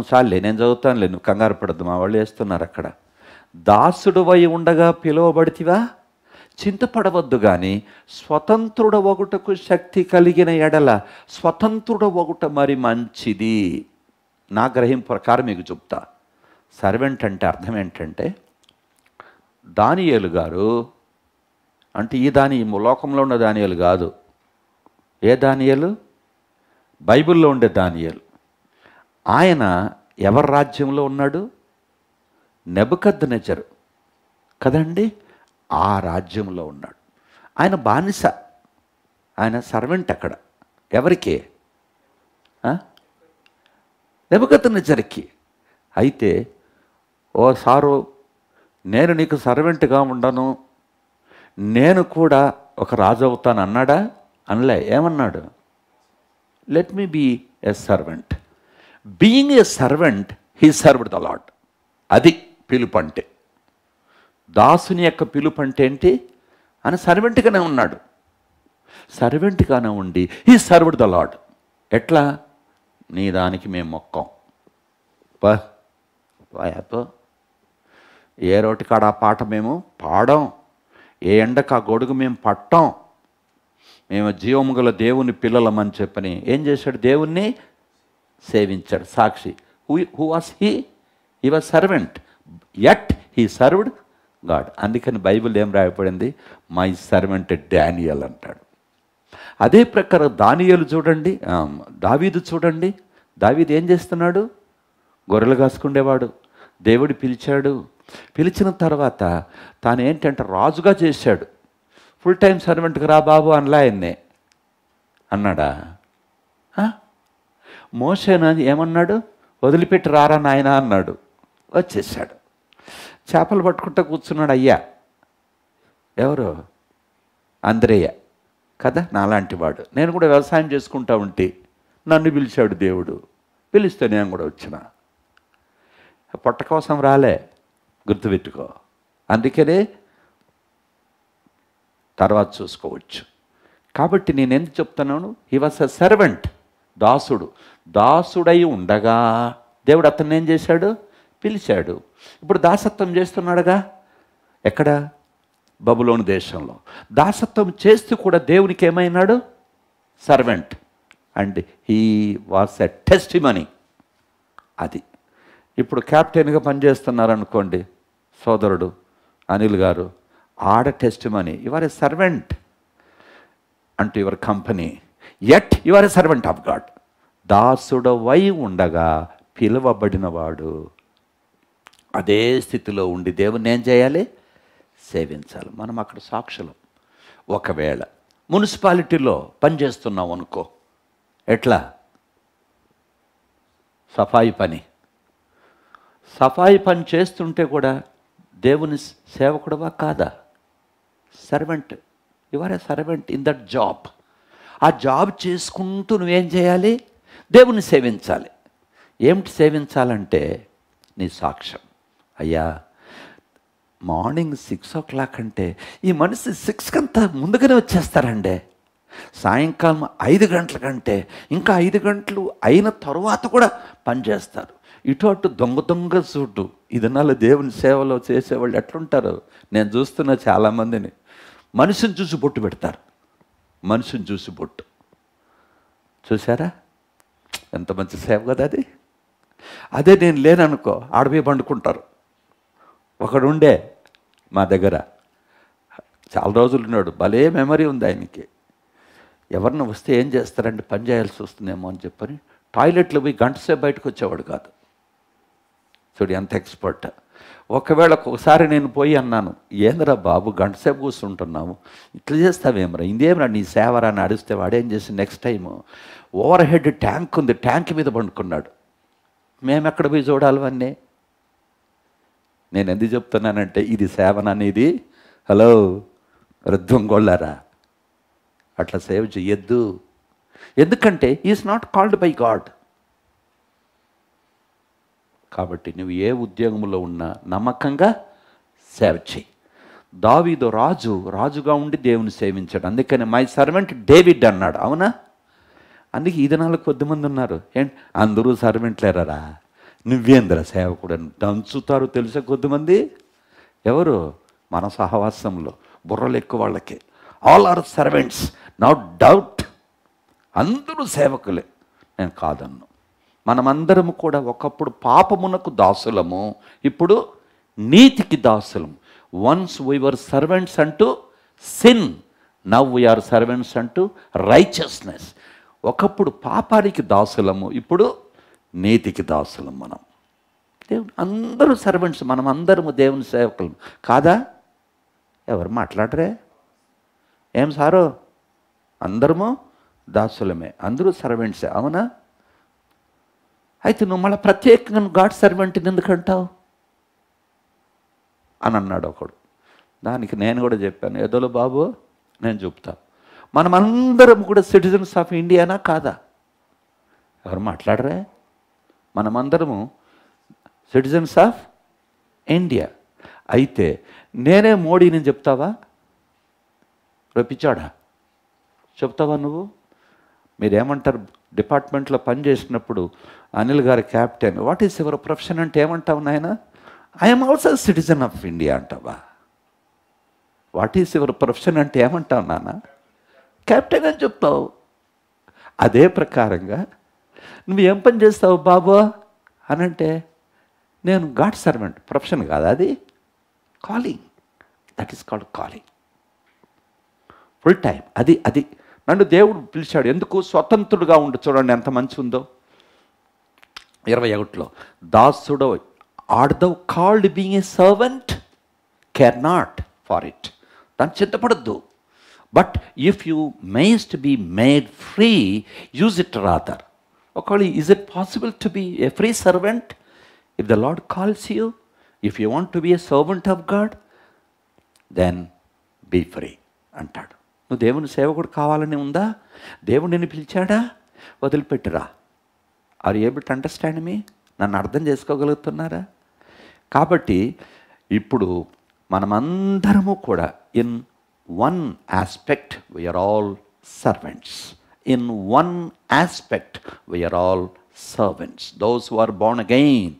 చాలే నేను చదువుతానులే, నువ్వు కంగారు పడద్దు, మా వాళ్ళు వేస్తున్నారు అక్కడ. దాసుడవై ఉండగా పిలువబడితివా? చింతపడవద్దు కానీ స్వతంత్రుడ ఒకటకు శక్తి కలిగిన ఎడల స్వతంత్రుడ ఒకట మరి మంచిది. నా గ్రహింపు ప్రకారం మీకు చెప్తా. సర్వెంట్ అంటే అర్థం ఏంటంటే, దానియేలు గారు అంటే ఈ లోకంలో ఉన్న దానియేలు కాదు. ఏ దానియేలు? బైబిల్లో ఉండే దానియేలు. ఆయన ఎవరి రాజ్యంలో ఉన్నాడు? నెబుకద్నెజరు కదండి, ఆ రాజ్యంలో ఉన్నాడు. ఆయన బానిస, ఆయన సర్వెంట్ అక్కడ. ఎవరికి? నెబుకద్నెజరుకి. అయితే ఓ సారు, నేను నీకు సర్వెంట్గా ఉండను, నేను కూడా ఒక రాజు అవుతాను అన్నాడా? అనలే. ఏమన్నాడు? Let me be a servant. Being a servant he served the lord. అది పిలుపు అంటే. దాసుని యొక్క పిలుపు అంటే ఏంటి? ఆయన సర్వెంట్గానే ఉన్నాడు. సర్వెంట్గానే ఉండి హీ సర్వ్డ్ ద లార్డ్. ఎట్లా? నీ దానికి మేము మొక్కం. పో ఏ రోటికాడ ఆ పాట మేము పాడం, ఏ ఎండకు ఆ గొడుగు మేము పట్టాం, మేము జీవము గల దేవుని పిల్లలమని చెప్పని ఏం చేశాడు? దేవుణ్ణి సేవించాడు. సాక్షి. Who was he? He was servant, yet he served God. అందుకని బైబిల్ ఏం రాయబడింది? మై సర్వెంట్ డానియల్ అంటాడు. అదే ప్రకారం దానియేలు చూడండి, దావీదు చూడండి. దావీదు ఏం చేస్తున్నాడు? గొర్రెలు కాసుకుండేవాడు. దేవుడు పిలిచాడు. పిలిచిన తర్వాత తాను ఏంటంటే రాజుగా చేశాడు. ఫుల్ టైం సర్వెంట్కి రా బాబు అనలా ఆయన్నే అన్నాడా? మోసేనా ఏమన్నాడు? వదిలిపెట్టి రారా నాయన అన్నాడు. వచ్చేసాడు. చేపలు పట్టుకుంటూ కూర్చున్నాడు అయ్యా. ఎవరు? అంద్రేయ కదా, నాలాంటి వాడు. నేను కూడా వ్యవసాయం చేసుకుంటా ఉంటే నన్ను పిలిచాడు దేవుడు. పిలిస్తే నేను కూడా వచ్చిన. పొట్ట కోసం రాలే, గుర్తుపెట్టుకో. అందుకనే తర్వాత చూసుకోవచ్చు. కాబట్టి నేను ఎందుకు చెప్తున్నాను? హీ వాస్ ఎ సర్వెంట్, దాసుడు. దాసుడై ఉండగా దేవుడు అతన్ని ఏం చేశాడు? పిలిచాడు. ఇప్పుడు దాసత్వం చేస్తున్నాడుగా. ఎక్కడ? బబులోను దేశంలో. దాసత్వం చేస్తూ కూడా దేవునికి ఏమైనాడు? Servant. And he was a testimony. అది ఇప్పుడు క్యాప్టెన్గా పనిచేస్తున్నారనుకోండి సోదరుడు అనిల్ గారు, ఆడ testimony. You are a servant unto your company, yet you are a servant of God. దాసుడవై ఉండగా పిలువబడినవాడు అదే స్థితిలో ఉండి దేవుణ్ణి ఏం చేయాలి? సేవించాలి. మనం అక్కడ సాక్షులం. ఒకవేళ మున్సిపాలిటీలో పనిచేస్తున్నాం అనుకో, ఎట్లా? సఫాయి పని. సఫాయి పని చేస్తుంటే కూడా దేవుని సేవకుడువా కాదా? Servant. You are a servant in that job. ఆ జాబ్ చేసుకుంటూ నువ్వేం చేయాలి? దేవుని సేవించాలి. ఏమిటి సేవించాలంటే నీ సాక్ష్యం. అయ్యా మార్నింగ్ 6 o'clock అంటే ఈ మనిషి 6 కంతా ముందుగానే వచ్చేస్తారండి. సాయంకాలం 5 గంటల కంటే ఇంకా 5 గంటలు అయిన తరువాత కూడా పనిచేస్తారు. ఇటు అటు దొంగ చూడు. ఇదనాలు దేవుని సేవలో చేసేవాళ్ళు ఎట్లుంటారు? నేను చూస్తున్న చాలామందిని మనిషిని చూసి బొట్టు పెడతారు. మనిషిని చూసి బొట్టు చూసారా? ఎంత మంచి సేవ కదా అది. అదే నేను లేననుకో, ఆడపోయి పండుకుంటారు. ఒకడుండే మా దగ్గర చాలా రోజులు ఉన్నాడు, భలే మెమరీ ఉంది ఆయనకి. ఎవరిని వస్తే ఏం చేస్తారంటే పని చేయాల్సి వస్తుందేమో అని చెప్పని టాయిలెట్లో పోయి గంట సేపు బయటకు వచ్చేవాడు కాదు. చూడు ఎంత ఎక్స్పర్ట్. ఒకవేళ ఒకసారి నేను పోయి అన్నాను, ఏందిరా బాబు గంట సేపు కూర్చుంటున్నాము, ఇట్లా చేస్తావేమరా, ఇదేమరా నీ సేవరా అని అడిస్తే వాడేం చేసి next time over head tank ఉంది, ట్యాంక్ మీద పండుకున్నాడు. మేము ఎక్కడ పోయి చూడాలి అన్నీ? నేను ఎందుకు చెప్తున్నానంటే ఇది సేవననేది, హలో రుద్వంగోళ్ళారా, అట్లా సేవ చెయ్యొద్దు. ఎందుకంటే is not called by God. కాబట్టి నువ్వు ఏ ఉద్యోగంలో ఉన్నా నమ్మకంగా సేవ చేయి. దావీదు రాజుగా ఉండి దేవుని సేవించాడు. అందుకని మై సర్వెంట్ డేవిడ్ అన్నాడు. అవునా? అందుకే ఈ దినాలకు కొద్దిమంది ఉన్నారు, ఏంటి అందరూ సర్వెంట్లేరా, నువ్వేంద్ర సేవకుడు అని దంచుతారు తెలుసా కొద్దిమంది. ఎవరు? మన సహవాసంలో బుర్రలు ఎక్కువ వాళ్ళకి. All are servants, no doubt, అందరూ సేవకులే. నేను కాదన్ను. మనమందరము కూడా ఒకప్పుడు పాపమునకు దాసులము, ఇప్పుడు నీతికి దాసులము. వన్స్ వీ వర్ సర్వెంట్స్ అంటూ సిన్, నవ్ వీఆర్ సర్వెంట్స్ అంటూ రైచియస్నెస్. ఒకప్పుడు పాపానికి దాసులము, ఇప్పుడు నీతికి దాసులం. మనం దేవుడు అందరూ సర్వెంట్స్, మనం అందరము దేవుని సేవకులం కాదా? ఎవరు మాట్లాడరే? ఏం సారో, అందరము దాసులమే, అందరూ సర్వెంట్సే. అవునా? అయితే నువ్వు మళ్ళీ ప్రత్యేకంగా గాడ్ సర్వెంట్ ఎందుకంటావు అని అన్నాడు ఒకడు. దానికి నేను కూడా చెప్పాను, ఏదోలో బాబు నేను చెప్తా, మనమందరం కూడా సిటిజన్స్ ఆఫ్ ఇండియానా కాదా? ఎవరు మాట్లాడరే? మనమందరము సిటిజన్స్ ఆఫ్ ఇండియా. అయితే నేనే మోడీని చెప్తావా? రప్పించాడా? చెప్తావా నువ్వు? మీరేమంటారు? డిపార్ట్మెంట్లో పనిచేసినప్పుడు అనిల్ గారి captain, what is your profession అంటే ఏమంటావు నాయన? I'm also citizen of India అంటావా? వాట్ ఈస్ యువర్ ప్రొఫెషన్ అంటే ఏమంటావు నాన్న? క్యాప్టెన్ అని చెప్తావు. అదే ప్రకారంగా నువ్వు ఏం పని చేస్తావు బాబు అని అంటే, నేను గాడ్ సర్వెంట్. ప్రొఫెషన్ కాదా అది? Calling. That is called calling. Full time. అది నన్ను దేవుడు పిలిచాడు. ఎందుకు? స్వతంత్రుడుగా ఉండు. చూడండి ఎంత మంచి ఉందో. 21లో, దాసుడో art thou called being a servant, care not for it. దాన్ని చింతపడద్దు. But if you mayest be made free, use it rather. ఒకవేళ is it possible to be a free servant if the lord calls you? If you want to be a servant of God, then be free అంటాడు. నువ్వు దేవుని సేవకుడు కావాలని ఉందా? దేవుడు నిన్ను పిలిచాడా? వదిలిపెట్టురా. Are you able to understand మీ? నన్ను అర్థం చేసుకోగలుగుతున్నారా? కాబట్టి ఇప్పుడు మనమందరము కూడా in one aspect we are all servants. In one aspect we are all servants. Those who are born again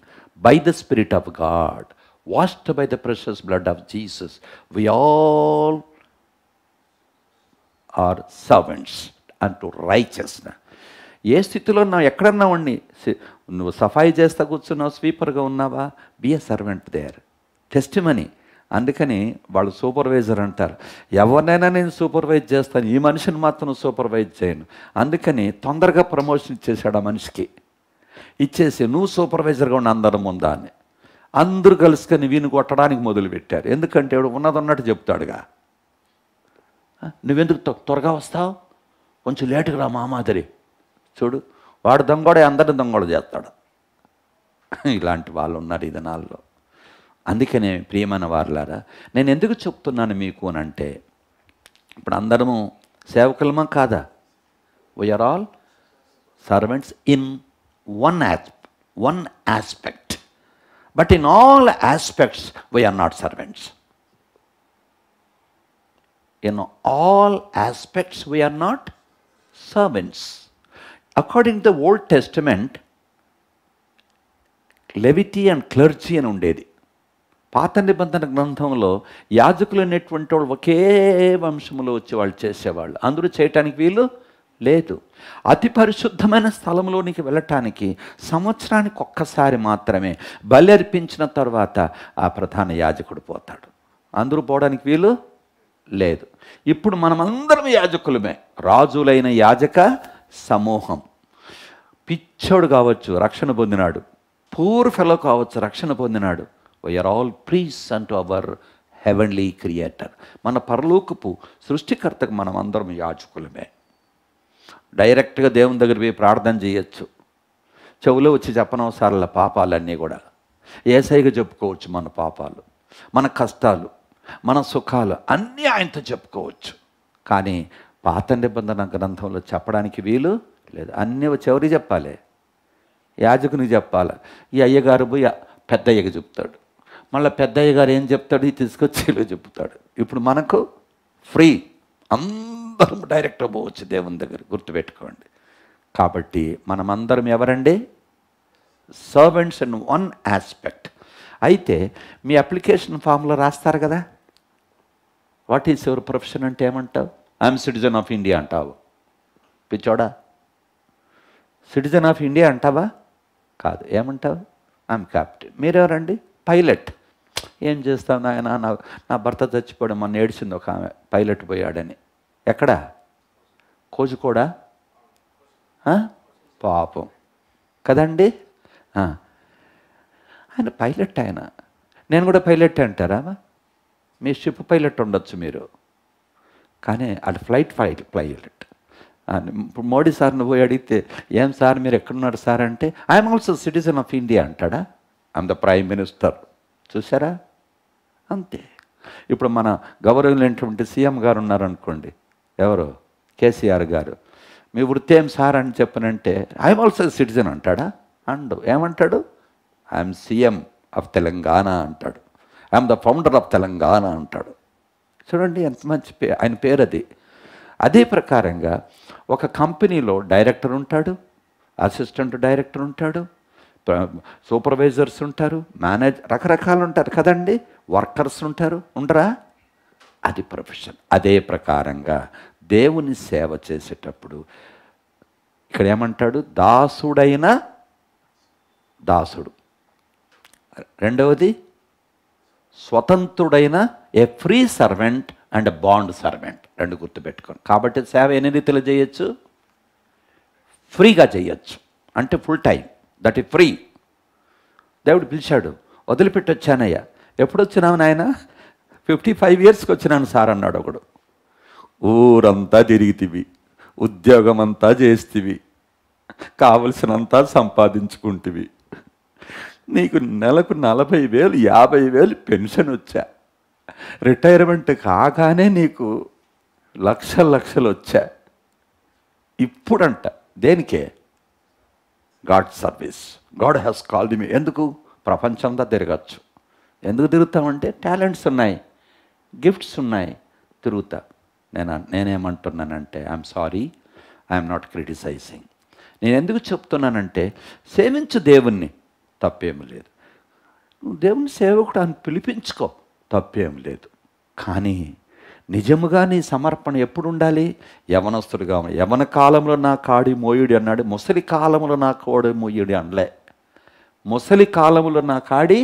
by the spirit of God, washed by the precious blood of Jesus, we all are servants unto righteousness. ఏ స్థితిలో ఉన్నావు? ఎక్కడన్నా ఉండి నువ్వు సఫాయి చేస్తా కూర్చున్నావు, స్వీపర్గా ఉన్నావా? Be a servant there. Testimony. అందుకని వాళ్ళు సూపర్వైజర్ అంటారు. ఎవరినైనా నేను సూపర్వైజ్ చేస్తాను, ఈ మనిషిని మాత్రం సూపర్వైజ్ చేయను. అందుకని తొందరగా ప్రమోషన్ ఇచ్చేసాడు ఆ మనిషికి. ఇచ్చేసి నువ్వు సూపర్వైజర్గా ఉన్న అందరం ఉందా అని అందరూ కలుసుకొని వీని కొట్టడానికి మొదలుపెట్టారు. ఎందుకంటే వాడు ఉన్నది ఉన్నట్టు చెప్తాడుగా. నువ్వెందుకు త్వరగా వస్తావు, కొంచెం లేటుగా రా మా మాదిరి. చూడు, వాడు దొంగోడే అందరిని దొంగోడు చేస్తాడు. ఇలాంటి వాళ్ళు ఉన్నారు ఈ దినాల్లో. అందుకనే ప్రియమైన వారులారా, నేను ఎందుకు చెప్తున్నాను మీకు అని అంటే, ఇప్పుడు అందరము సేవకులమా కాదా? We are all servants in one aspect. But in all aspects we are not servants. In all aspects we are not servants. According to the Old Testament, levity and clergy అని ఉండేది. పాత నిబంధన గ్రంథంలో యాజకులు అనేటువంటి వాళ్ళు ఒకే వంశంలో వచ్చి వాళ్ళు చేసేవాళ్ళు. అందరూ చేయటానికి వీలు లేదు. అతి పరిశుద్ధమైన స్థలంలోనికి వెళ్ళటానికి సంవత్సరానికి ఒక్కసారి మాత్రమే బలి అర్పించిన తర్వాత ఆ ప్రధాన యాజకుడు పోతాడు. అందరూ పోవడానికి వీలు లేదు. ఇప్పుడు మనమందరం యాజకులమే, రాజులైన యాజక సమూహం. పిచ్చోడు కావచ్చు, రక్షణ పొందినాడు. పూర్ ఫెలో కావచ్చు, రక్షణ పొందినాడు. వీఆర్ ఆల్ ప్రీస్ అంటూ అవర్ హెవెన్లీ క్రియేటర్. మన పరలోకపు సృష్టికర్తకు మనం అందరం యాజకులమే. డైరెక్ట్గా దేవుని దగ్గర పోయి ప్రార్థన చేయొచ్చు. చెవులో వచ్చి చెప్పనవసరాల పాపాలన్నీ కూడా యేసయ్యగా చెప్పుకోవచ్చు. మన పాపాలు, మన కష్టాలు, మన సుఖాలు అన్నీ ఆయనతో చెప్పుకోవచ్చు. కానీ పాత నిబంధన గ్రంథంలో చెప్పడానికి వీలు లేదు. అన్నీ ఎవరికి చెప్పాలి? యాజకునికి చెప్పాలి. ఈ అయ్యగారు పోయి పెద్ద అయ్యగా చెప్తాడు. మళ్ళీ పెద్ద అయ్యగారు ఏం చెప్తాడు? ఇది తీసుకొచ్చి చెప్తాడు. ఇప్పుడు మనకు ఫ్రీ, అందరం డైరెక్ట్గా పోవచ్చు దేవుని దగ్గర. గుర్తుపెట్టుకోండి. కాబట్టి మనమందరం ఎవరండి? Servants in one aspect. అయితే మీ అప్లికేషన్ ఫామ్లో రాస్తారు కదా, వాట్ ఈస్ యువర్ ప్రొఫెషన్ అంటే ఏమంటావు? ఐఎమ్ సిటిజన్ ఆఫ్ ఇండియా అంటావు. పిచ్చోడా, సిటిజన్ ఆఫ్ ఇండియా అంటావా? కాదు. ఏమంటావు? I'm captain. మీరెవరండి? పైలట్. ఏం చేస్తావు నాయన, నా భర్త చచ్చిపోవడం మొన్న ఏడ్చింది ఒక ఆమె, పైలట్ పోయాడని. ఎక్కడ? కోజికోడా? పాపం కదండి. ఆయన పైలట్. ఆయన, నేను కూడా పైలట్ అంటారా? మీ షిప్ పైలట్ ఉండొచ్చు మీరు, కానీ అది ఫ్లైట్ పైలట్. ఇప్పుడు మోడీ సార్ని పోయి అడిగితే, ఏం సార్ మీరు ఎక్కడున్నారు సార్ అంటే, I'm also citizen of India అంటాడా? I'm the prime minister. చూసారా? అంతే. ఇప్పుడు మన గౌరవమైనటువంటి సీఎం గారు ఉన్నారనుకోండి, ఎవరు? కేసీఆర్ గారు. మీ వృత్తి ఏం సార్ అని చెప్పనంటే, ఐఎమ్ ఆల్సో సిటిజన్ అంటాడా? అండు. ఏమంటాడు? ఐఎమ్ సీఎం ఆఫ్ తెలంగాణ అంటాడు. I'm the founder of Telangana అంటాడు. చూడండి ఎంత మంచి ఆయన పేరు అది. అదే ప్రకారంగా ఒక కంపెనీలో డైరెక్టర్ ఉంటాడు, అసిస్టెంట్ డైరెక్టర్ ఉంటాడు, సూపర్వైజర్స్ ఉంటారు, రకరకాలు ఉంటారు కదండి. వర్కర్స్ ఉంటారు, ఉండరా? అది ప్రొఫెషన్. అదే ప్రకారంగా దేవుని సేవ చేసేటప్పుడు ఇక్కడ ఏమంటాడు? దాసుడైన దాసుడు. రెండవది స్వతంత్రుడైన a free servant and bond servant. రెండు గుర్తుపెట్టుకోండి. కాబట్టి సేవ ఎన్ని రీతిలో చేయొచ్చు? ఫ్రీగా చేయొచ్చు, అంటే ఫుల్ టైం, దట్ ఈ ఫ్రీ. దేవుడు పిలిచాడు, వదిలిపెట్టి వచ్చానయ్యా. ఎప్పుడు వచ్చినావు నాయన? 55 yearsకి వచ్చినాను సార్ అన్నాడు ఒకడు. ఊరంతా తిరిగితివి, ఉద్యోగం అంతా చేస్తివి, కావలసినంతా సంపాదించుకుంటివి, నీకు నెలకు 40,000 50,000 పెన్షన్ వచ్చా, రిటైర్మెంట్ కాగానే నీకు లక్షలు వచ్చా. ఇప్పుడంట దేనికే? God service. God has called me. ఎందుకు? ప్రపంచంతో తిరగచ్చు. ఎందుకు తిరుగుతామంటే టాలెంట్స్ ఉన్నాయి, గిఫ్ట్స్ ఉన్నాయి, తిరుగుతా. నేనేమంటున్నానంటే, I'm sorry, I'm not criticising. నేను ఎందుకు చెప్తున్నానంటే, సేవించు దేవుణ్ణి, తప్పేం లేదు. నువ్వు దేవుని సేవకుడు అని పిలిపించుకో, తప్పేం లేదు. కానీ నిజముగా నీ సమర్పణ ఎప్పుడు ఉండాలి? యవనస్తుడిగా. యవన కాలంలో నా కాడి మోయుడి అన్నాడు, ముసలి కాలంలో నా కోడి మోయుడి అనలే. ముసలి కాలంలో నా కాడి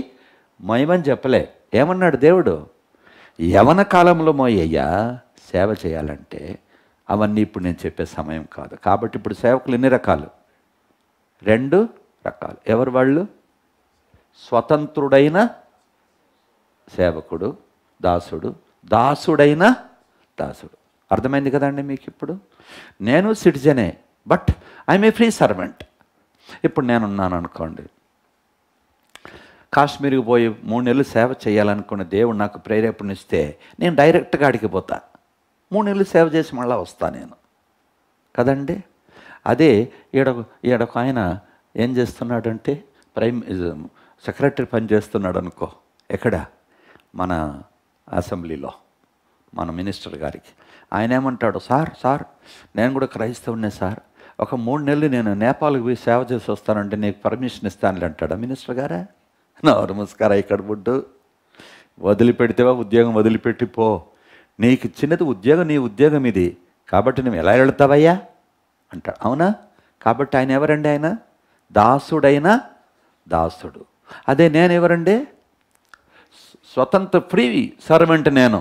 మోయమని చెప్పలే. ఏమన్నాడు దేవుడు? యవన కాలంలో మోయ్యా. సేవ చేయాలంటే అవన్నీ ఇప్పుడు నేను చెప్పే సమయం కాదు. కాబట్టి ఇప్పుడు సేవకులు ఎన్ని రకాలు? 2 రకాలు. ఎవరు వాళ్ళు? స్వతంత్రుడైన సేవకుడు, దాసుడు, దాసుడైన దాసుడు. అర్థమైంది కదండి మీకు? ఇప్పుడు నేను సిటిజనే, but I'm a free servant. ఇప్పుడు నేనున్నాను అనుకోండి, కాశ్మీర్కి పోయి 3 నెలలు సేవ చేయాలనుకున్న దేవుడు నాకు ప్రేరేపణ ఇస్తే నేను డైరెక్ట్గా అడిగి పోతా. 3 నెలలు సేవ చేసి మళ్ళీ వస్తా నేను కదండి. అదే ఈడొక ఆయన ఏం చేస్తున్నాడంటే, సెక్రటరీ పని చేస్తున్నాడు అనుకో. ఎక్కడ? మన అసెంబ్లీలో మన మినిస్టర్ గారికి. ఆయన ఏమంటాడు? సార్ నేను కూడా క్రైస్తవునే సార్, ఒక 3 నెలలు నేను నేపాల్కి పోయి సేవ చేసి వస్తానంటే నీకు పర్మిషన్ ఇస్తానులే అంటాడా మినిస్టర్ గారా? నమస్కారం. ఇక్కడ బుడ్డు వదిలిపెడితేవా ఉద్యోగం వదిలిపెట్టి పో. నీకు చిన్నది ఉద్యోగం, నీ ఉద్యోగం ఇది, కాబట్టి నువ్వు ఎలా వెళ్తావయ్యా అంటాడు. అవునా? కాబట్టి ఆయన ఎవరండి? ఆయన దాసుడైన దాసుడు. అదే నేను ఎవరండి? స్వతంత్ర ఫ్రీ సర్వెంట్ నేను.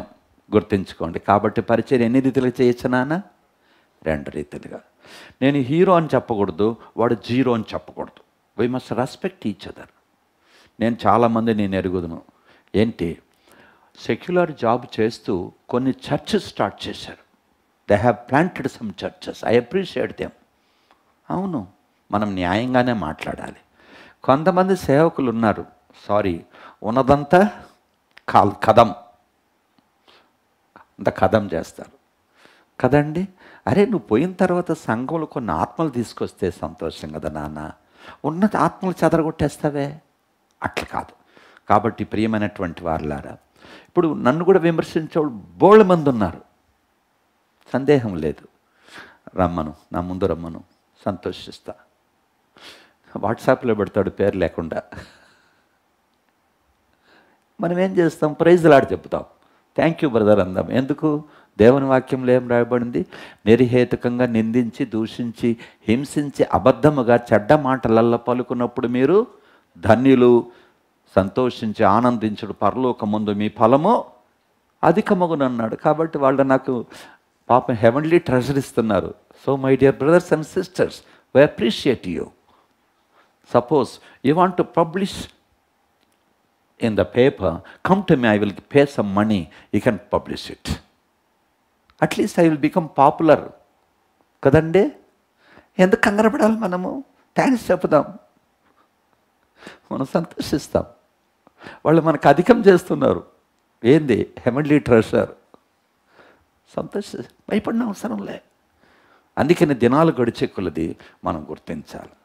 గుర్తుంచుకోండి. కాబట్టి పరిచర్య ఎన్ని రీతిలుగా చేయొచ్చు నాన్న? 2 రీతిలుగా. నేను హీరో అని చెప్పకూడదు, వాడు జీరో అని చెప్పకూడదు. We must respect each other. నేను ఎరుగుదును. ఏంటి, సెక్యులర్ జాబ్ చేస్తూ కొన్ని చర్చెస్ స్టార్ట్ చేశారు. They have planted some churches. I appreciate them. అవును, మనం న్యాయంగానే మాట్లాడాలి. కొంతమంది సేవకులు ఉన్నారు, ఉన్నదంతా కథం, అంత కథం చేస్తారు కదండి. అరే, నువ్వు పోయిన తర్వాత సంఘంలో కొన్ని ఆత్మలు తీసుకొస్తే సంతోషం కదా నాన్న, ఉన్నత ఆత్మలు చెదరగొట్టేస్తావే, అట్లా కాదు. కాబట్టి ప్రియమైనటువంటి వారులారా, ఇప్పుడు నన్ను కూడా విమర్శించేవాళ్ళు బోళ్ళ మంది ఉన్నారు, సందేహం లేదు. నా ముందు రమ్మను, సంతోషిస్తా. వాట్సాప్లో పెడతాడు పేరు లేకుండా. మనం ఏం చేస్తాం? ప్రైజ్ లాడ్ చెప్తాం, థ్యాంక్ యూ బ్రదర్ అందాం. ఎందుకు? దేవుని వాక్యంలో ఏం రాయబడింది? నిర్హేతుకంగా నిందించి, దూషించి, హింసించి, అబద్ధముగా చెడ్డ మాటలల్ల పలుకున్నప్పుడు మీరు ధన్యులు, సంతోషించి ఆనందించుడు పరలోకమందు మీ ఫలము అధికమగునన్నాడు. కాబట్టి వాళ్ళు నాకు పాపం హెవెన్లీ ట్రెజర్ ఇస్తున్నారు. So my dear brothers and sisters, we appreciate you. Suppose you want to publish in the paper, come to me, I will pay some money, you can publish it. At least I will become popular. కదండి? ఎందుకు కంగారపడాలి? మనము థ్యాంక్స్ చెప్దాం, మనం సంతోషిస్తాం. వాళ్ళు మనకు అధికం చేస్తున్నారు. ఏంది? Heavenly treasure. భయపడిన అవసరంలే. అందుకని దినాలు గడిచే కొలది మనం గుర్తించాలి.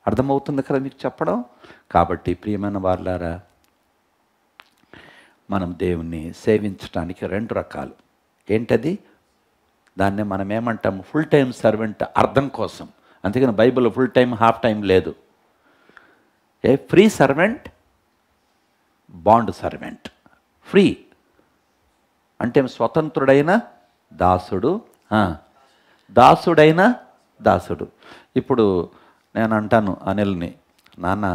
అర్థమవుతుంది కదా మీకు చెప్పడం? కాబట్టి ప్రియమైన వారులారా, మనం దేవుణ్ణి సేవించడానికి 2 రకాలు. ఏంటది? దాన్నే మనం ఏమంటాము? Full time servant. అర్థం కోసం. అందుకని బైబిల్లో ఫుల్ టైం, హాఫ్ టైం లేదు. Free servant, bond servant. Free అంటే స్వతంత్రుడైన దాసుడు, దాసుడైన దాసుడు. ఇప్పుడు నేను అంటాను అనిల్ని, నాన్న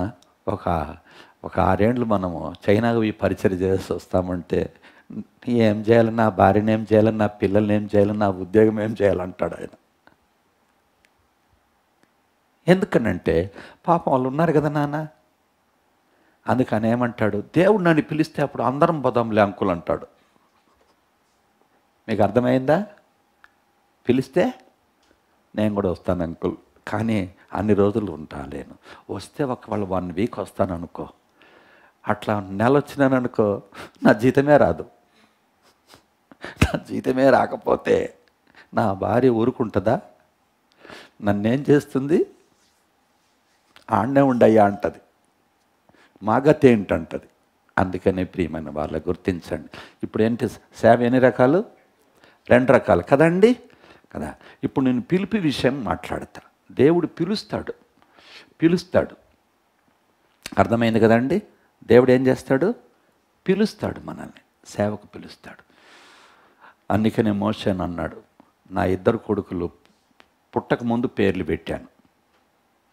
ఒక 6 ఏళ్ళు మనము చైనాకు పోయి పరిచయం చేసి వస్తామంటే, ఏం చేయాలి, నా భార్యను ఏం చేయాలి, నా పిల్లల్ని ఏం చేయాలి, నా ఉద్యోగం ఏం చేయాలంటాడు ఆయన. ఎందుకనంటే పాపం వాళ్ళు ఉన్నారు కదా నాన్న. అందుకని ఏమంటాడు? దేవుడు నన్ను పిలిస్తే అప్పుడు అందరం పోదాంలే అంకుల్ అంటాడు. మీకు అర్థమైందా? పిలిస్తే నేను కూడా వస్తాను అంకుల్, కానీ అన్ని రోజులు ఉంటాలేను. వస్తే ఒకవేళ 1 వీక్ వస్తాను అనుకో, అట్లా నెల వచ్చినాను అనుకో, నా జీతమే రాదు. నా జీతమే రాకపోతే నా భార్య ఊరుకుంటుందా? నన్నేం చేస్తుంది? ఆడనే ఉండయ్యా అంటది, మా గతి ఏంటంటది. అందుకనే ప్రియమైన వాళ్ళ గుర్తించండి. ఇప్పుడు ఏంటి సేవ? ఎన్ని రకాలు? 2 రకాలు కదండి కదా. ఇప్పుడు నేను పిలిపి విషయం మాట్లాడతా. దేవుడు పిలుస్తాడు. అర్థమైంది కదండి? దేవుడు ఏం చేస్తాడు? పిలుస్తాడు, మనల్ని సేవకు పిలుస్తాడు. అందుకనే మోషే అన్నాడు, నా 2 కొడుకులు పుట్టక ముందు పేర్లు పెట్టాను.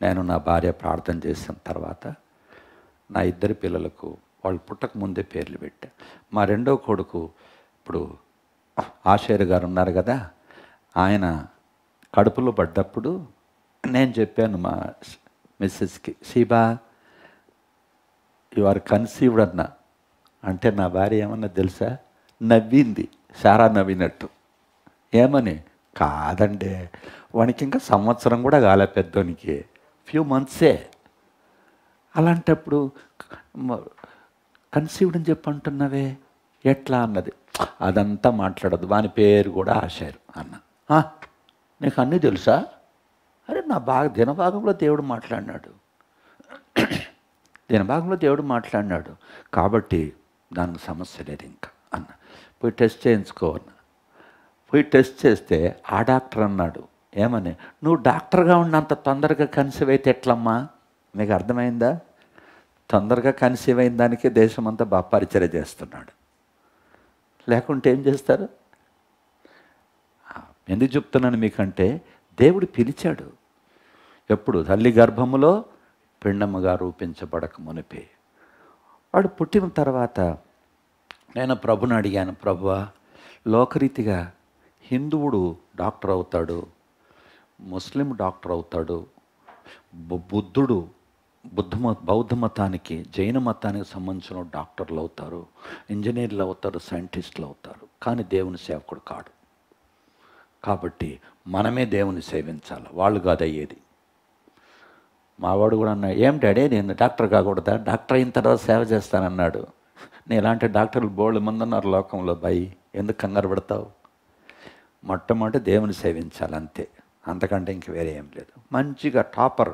నేను నా భార్య ప్రార్థన చేసిన తర్వాత నా 2 పిల్లలకు వాళ్ళు పుట్టక ముందే పేర్లు పెట్టా. మా 2వ కొడుకు ఇప్పుడు ఆషేర్ గారు ఉన్నారు కదా, ఆయన కడుపులో పడ్డప్పుడు నేను చెప్పాను మా మిస్సెస్కి, షీబా యు ఆర్ కన్సీవ్డ్ అన్నా. అంటే నా భార్య ఏమన్నా తెలుసా? నవ్వింది, సారా నవ్వినట్టు. ఏమని? కాదండి, వానికి ఇంకా సంవత్సరం కూడా కాలే, పెద్దోనికి ఫ్యూ మంత్సే. అలాంటప్పుడు కన్సీవ్డ్ అని చెప్పి అంటున్నావే ఎట్లా అన్నది. అదంతా మాట్లాడదు, వాని పేరు కూడా ఆశారు అన్న. నీకు అన్నీ తెలుసా? అరే నా దినభాగంలో దేవుడు మాట్లాడినాడు కాబట్టి దానికి సమస్య లేదు ఇంకా అన్న. పోయి టెస్ట్ చేయించుకో అన్న. పోయి టెస్ట్ చేస్తే ఆ డాక్టర్ అన్నాడు, ఏమని? నువ్వు డాక్టర్గా ఉన్నంత తొందరగా కన్సీవ్ అయితే ఎట్లమ్మా? నీకు అర్థమైందా? తొందరగా కన్సీవ్ అయిన దానికే దేశమంతా పరిచర్య చేస్తున్నాడు. లేకుంటే ఏం చేస్తారు? ఎందుకు చెప్తున్నాను మీకంటే, దేవుడు పిలిచాడు. ఎప్పుడు? తల్లి గర్భములో పిండముగా రూపించబడక మునిపే. వాడు పుట్టిన తర్వాత నేను ప్రభుని అడిగాను, ప్రభువా లోకరీతిగా హిందువుడు డాక్టర్ అవుతాడు, ముస్లిం డాక్టర్ అవుతాడు, బుద్ధుడు బౌద్ధ మతానికి, జైన మతానికి సంబంధించిన డాక్టర్లు అవుతారు, ఇంజనీర్లు అవుతారు, సైంటిస్టులు అవుతారు. కానీ దేవుని సేవకుడు కాడు. కాబట్టి మనమే దేవుని సేవించాలి, వాళ్ళు కాదు అయ్యేది. మావాడు కూడా అన్నాడు, ఏం డాడీ నేను డాక్టర్ కాకూడదా, డాక్టర్ అయిన తర్వాత సేవ చేస్తానన్నాడు. నేను ఇలాంటి డాక్టర్లు బోల్డ్ మంది ఉన్నారు లోకంలో, బాయి ఎందుకు కంగారు పడతావు? మొట్టమొదటి దేవుని సేవించాలి అంతే, అంతకంటే ఇంక వేరే ఏం లేదు. మంచిగా టాపర్,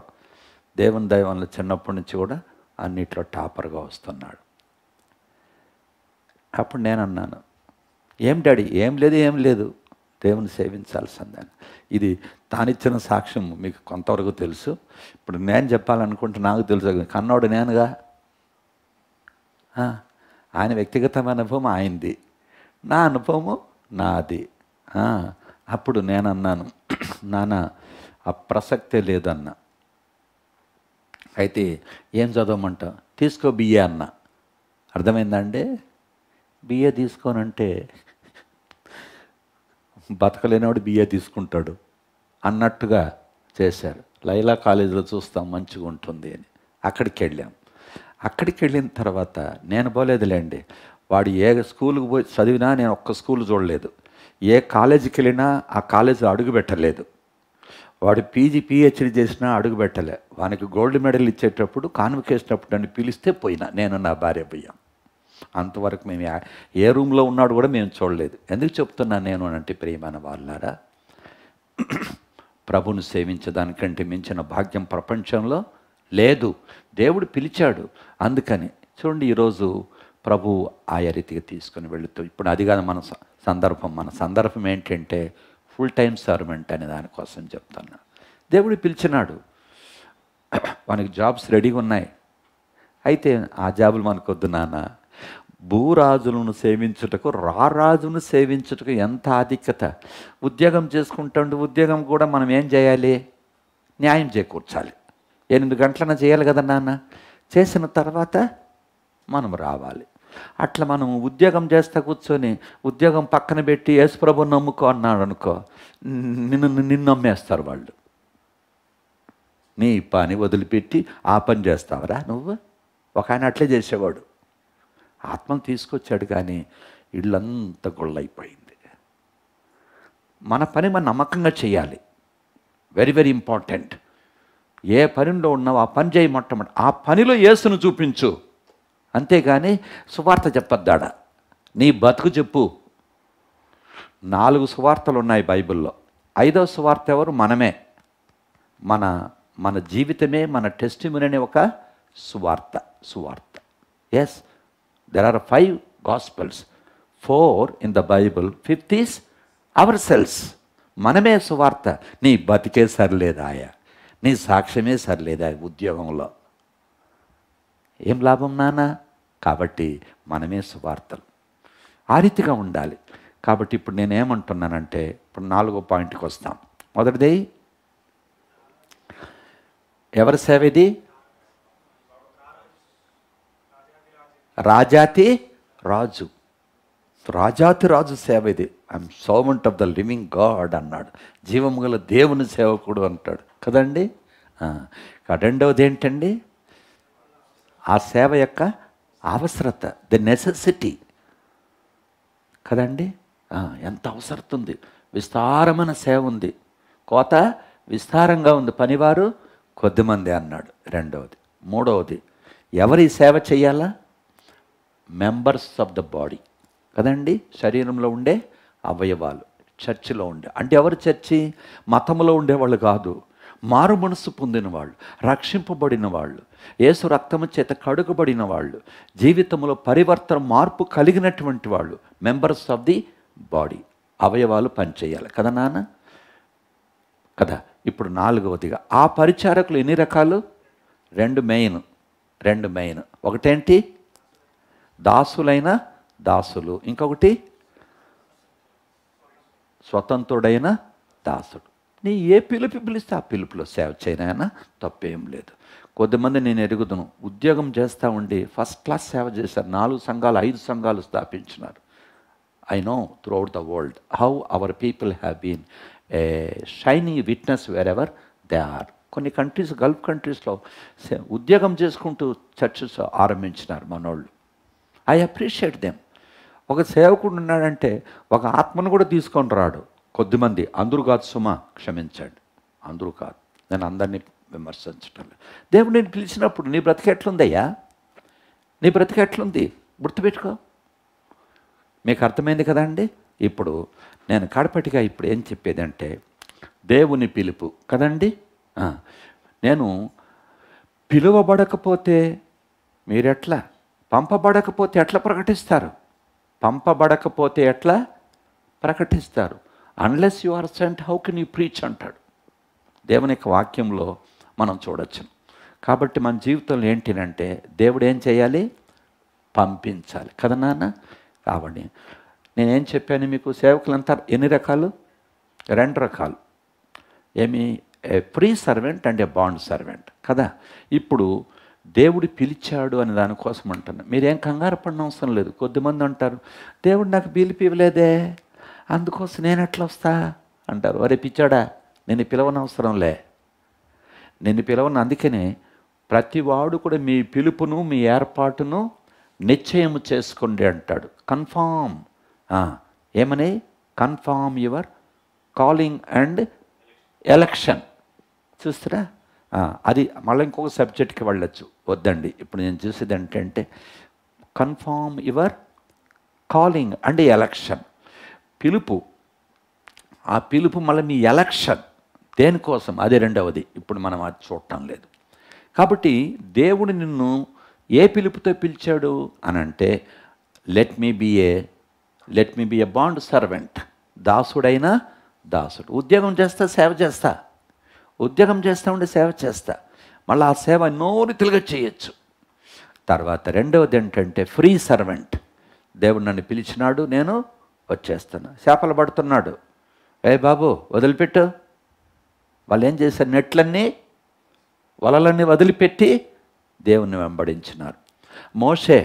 దేవుని దైవంలో చిన్నప్పటి నుంచి కూడా అన్నిట్లో టాపర్గా వస్తున్నాడు. అప్పుడు నేను అన్నాను, ఏం డాడీ? ఏం లేదు దేవుని సేవించాల్సిందని. ఇది తానిచ్చిన సాక్ష్యం మీకు కొంతవరకు తెలుసు. ఇప్పుడు నేను చెప్పాలనుకుంటే నాకు తెలుసు, కన్నోడు నేనుగా. ఆయన వ్యక్తిగతమైన అనుభవం ఆయనది, నా అనుభవము నాది. అప్పుడు నేను అన్నాను, నాన్న ఆ ప్రసక్తే లేదన్న. అయితే ఏం చదవమంటా? తీసుకో బిఏ అన్న. అర్థమైందండి? బిఏ తీసుకోనంటే బతకలేనివాడు బిఏ తీసుకుంటాడు అన్నట్టుగా చేశారు. లైలా కాలేజీలో చూస్తాం మంచిగా ఉంటుంది అని అక్కడికి వెళ్ళాం. అక్కడికి వెళ్ళిన తర్వాత నేను పోలేదులేండి, వాడు ఏ స్కూల్కి పోయి చదివినా నేను ఒక్క స్కూల్ చూడలేదు, ఏ కాలేజీకి వెళ్ళినా ఆ కాలేజీలో అడుగు పెట్టలేదు, వాడు పీజీ పిహెచ్డీ చేసినా అడుగు పెట్టలే. వానికి గోల్డ్ మెడల్ ఇచ్చేటప్పుడు కాన్వకేషన్ అప్పుడు నన్ను పిలిస్తే పోయినా, నేను నా భార్య పోయాం. అంతవరకు మేము ఏ రూమ్లో ఉన్నాడు కూడా మేము చూడలేదు. ఎందుకు చెప్తున్నాను నేను అంటే, ప్రియమైన వాళ్ళారా, ప్రభుని సేవించడానికంటే మించిన భాగ్యం ప్రపంచంలో లేదు. దేవుడు పిలిచాడు. అందుకని చూడండి, ఈరోజు ప్రభు ఆయా రీతిగా తీసుకుని వెళుతూ, ఇప్పుడు అది కాదు మన సందర్భం ఏంటంటే ఫుల్ టైం సర్వెంట్ అనే దానికోసం చెప్తున్నా. దేవుడు పిలిచినాడు, మనకి జాబ్స్ రెడీగా ఉన్నాయి. అయితే ఆ జాబులు మనకొద్దు నాన్న, భూరాజులను సేవించుటకు రారాజును సేవించుటకు ఎంత ఆధిక్యత. ఉద్యోగం చేసుకుంటాడు, ఉద్యోగం కూడా మనం ఏం చేయాలి? న్యాయం చేకూర్చాలి. 8 గంటలన చేయాలి కదా నాన్న. చేసిన తర్వాత మనం రావాలి. అట్లా మనం ఉద్యోగం చేస్తా కూర్చొని ఉద్యోగం పక్కన పెట్టి యేసుప్రభుని నమ్ముకో అన్నాడు అనుకో, నిన్ను నమ్మేస్తారు వాళ్ళు. నీ పని వదిలిపెట్టి ఆ పని చేస్తావరా నువ్వు? ఒక ఆయన అట్లే చేసేవాడు, ఆత్మను తీసుకొచ్చాడు కానీ ఇళ్ళంతా గొళ్ళైపోయింది. మన పని మనం నమ్మకంగా చేయాలి. Very very important. ఏ పనిలో ఉన్నావు ఆ పని చేయి, మొట్టమొదటి ఆ పనిలో యేసును చూపించు. అంతేగాని సువార్త చెప్పొద్దాడా, నీ బతుకు చెప్పు. 4 సువార్తలు ఉన్నాయి బైబిల్లో. 5వ సువార్త ఎవరు? మనమే. మన జీవితమే మన టెస్టిమనీ అనే ఒక సువార్త. Yes, there are 5 Gospels, 4 in the Bible, 5th is ourselves. మనమే సువార్త. నీ బతికే సరిలేదాయా, నీ సాక్ష్యమే సరిలేదా ఉద్యోగంలో, ఏం లాభం నాన్న? కాబట్టి మనమే సువార్తలు. ఆ రీతిగా ఉండాలి. కాబట్టి ఇప్పుడు నేనేమంటున్నానంటే, ఇప్పుడు 4వ పాయింట్కి వస్తాం. మొదటిది, ఎవరి సేవ ఇది? రాజాతి రాజు సేవ ఇది. I'm servant of the living God అన్నాడు. జీవము గల దేవుని సేవకుడు అంటాడు కదండి. రెండవది ఏంటండి? ఆ సేవ యొక్క అవసరత, ది నెసెసిటీ కదండి. ఎంత అవసరత ఉంది. విస్తారమైన సేవ ఉంది, కోత విస్తారంగా ఉంది, పనివారు కొద్దిమంది అన్నాడు. రెండవది. మూడవది, ఎవరి సేవ చేయాలా? మెంబర్స్ ఆఫ్ ద బాడీ కదండి. శరీరంలో ఉండే అవయవాలు, చర్చిలో ఉండే. అంటే ఎవరు చర్చి? మతంలో ఉండేవాళ్ళు కాదు, మారు మనసు పొందిన వాళ్ళు, రక్షింపబడిన వాళ్ళు, యేసు రక్తము చేత కడుగబడిన వాళ్ళు, జీవితంలో పరివర్తన మార్పు కలిగినటువంటి వాళ్ళు, మెంబర్స్ ఆఫ్ ది బాడీ. అవయవాలు పనిచేయాలి కదా నాన్న, కదా. ఇప్పుడు 4వదిగా, ఆ పరిచారకులు ఎన్ని రకాలు? 2 మెయిన్. ఒకటేంటి? దాసులైన దాసులు, ఇంకొకటి స్వతంత్రుడైన దాసుడు. నీ ఏ పిలుపు పిలిస్తే ఆ పిలుపులో సేవ చేయనైనా తప్పేం లేదు. కొద్దిమంది నేను ఎరుగుదును, ఉద్యోగం చేస్తూ ఉండి ఫస్ట్ క్లాస్ సేవ చేశారు. 4 సంఘాలు 5 సంఘాలు స్థాపించినారు. I know throughout the world how our people have been a shining witness wherever they are. కొన్ని కంట్రీస్, గల్ఫ్ కంట్రీస్లో ఉద్యోగం చేసుకుంటూ చర్చెస్ ఆరంభించినారు మనోళ్ళు. I appreciate them. ఒక సేవకుడు ఉన్నాడంటే ఒక ఆత్మను కూడా తీసుకొని రాడు. కొద్దిమంది, అందరూ కాదు సుమా, క్షమించండి, అందరూ కాదు, నేను అందరినీ విమర్శించటం లేదు. దేవుడు నేను పిలిచినప్పుడు నీ బ్రతికి ఎట్లుందయ్యా, నీ బ్రతికి ఎట్లుంది గుర్తుపెట్టుకో. మీకు అర్థమైంది కదండి. ఇప్పుడు నేను కడపటిగా ఇప్పుడు ఏం చెప్పేదంటే, దేవుని పిలుపు కదండి. నేను పిలువబడకపోతే మీరెట్లా, పంపబడకపోతే ఎట్లా ప్రకటిస్తారు? పంపబడకపోతే ఎట్లా ప్రకటిస్తారు? Unless you are sent how can you preach అంటాడు దేవుని యొక్క వాక్యంలో మనం చూడొచ్చు. కాబట్టి మన జీవితంలో ఏంటినంటే దేవుడు ఏం చేయాలి? పంపించాలి కదా నాన్న. కాబట్టి నేనేం చెప్పాను మీకు, సేవకులంతా ఎన్ని రకాలు? 2 రకాలు. ఏమి? A free servant and a bond servant కదా. ఇప్పుడు దేవుడు పిలిచాడు అని దానికోసం అంటున్నా. మీరేం కంగారు పడిన అవసరం లేదు. కొద్దిమంది అంటారు, దేవుడు నాకు పిలిపివ్వలేదే, అందుకోసం నేను ఎట్లా వస్తా అంటారు. అరే పిచ్చాడా, నేను పిలవనవసరంలే, నేను పిలవను. అందుకనే ప్రతివాడు కూడా మీ పిలుపును, మీ ఏర్పాటును నిశ్చయం చేసుకోండి అంటాడు. కన్ఫామ్. ఏమని? Confirm your calling and election. చూస్తారా? అది మళ్ళీ ఇంకొక సబ్జెక్ట్కి వెళ్ళొచ్చు, వద్దండి. ఇప్పుడు నేను చూసేది ఏంటంటే confirm your calling and election. పిలుపు, ఆ పిలుపు మళ్ళీ మీ ఎలక్షన్ దేనికోసం, అది రెండవది. ఇప్పుడు మనం అది చూడటం లేదు. కాబట్టి దేవుడు నిన్ను ఏ పిలుపుతో పిలిచాడు అని అంటే, లెట్ మీ బి ఏ బాండ్ సర్వెంట్. దాసుడైనా దాసుడు. ఉద్యోగం చేస్తా, సేవ చేస్తా, ఉద్యోగం చేస్తూ ఉండి సేవ చేస్తా, మళ్ళీ ఆ సేవ ఎన్నో రీతిలుగా చేయొచ్చు. తర్వాత రెండవది ఏంటంటే ఫ్రీ సర్వెంట్. దేవుడు నన్ను పిలిచినాడు, నేను వచ్చేస్తాను. చేపలు పడుతున్నాడు, ఏ బాబు వదిలిపెట్టు. వాళ్ళు ఏం చేశారు? నెట్లన్నీ, వలలన్నీ వదిలిపెట్టి దేవుణ్ణి వెంబడించినారు. మోషే,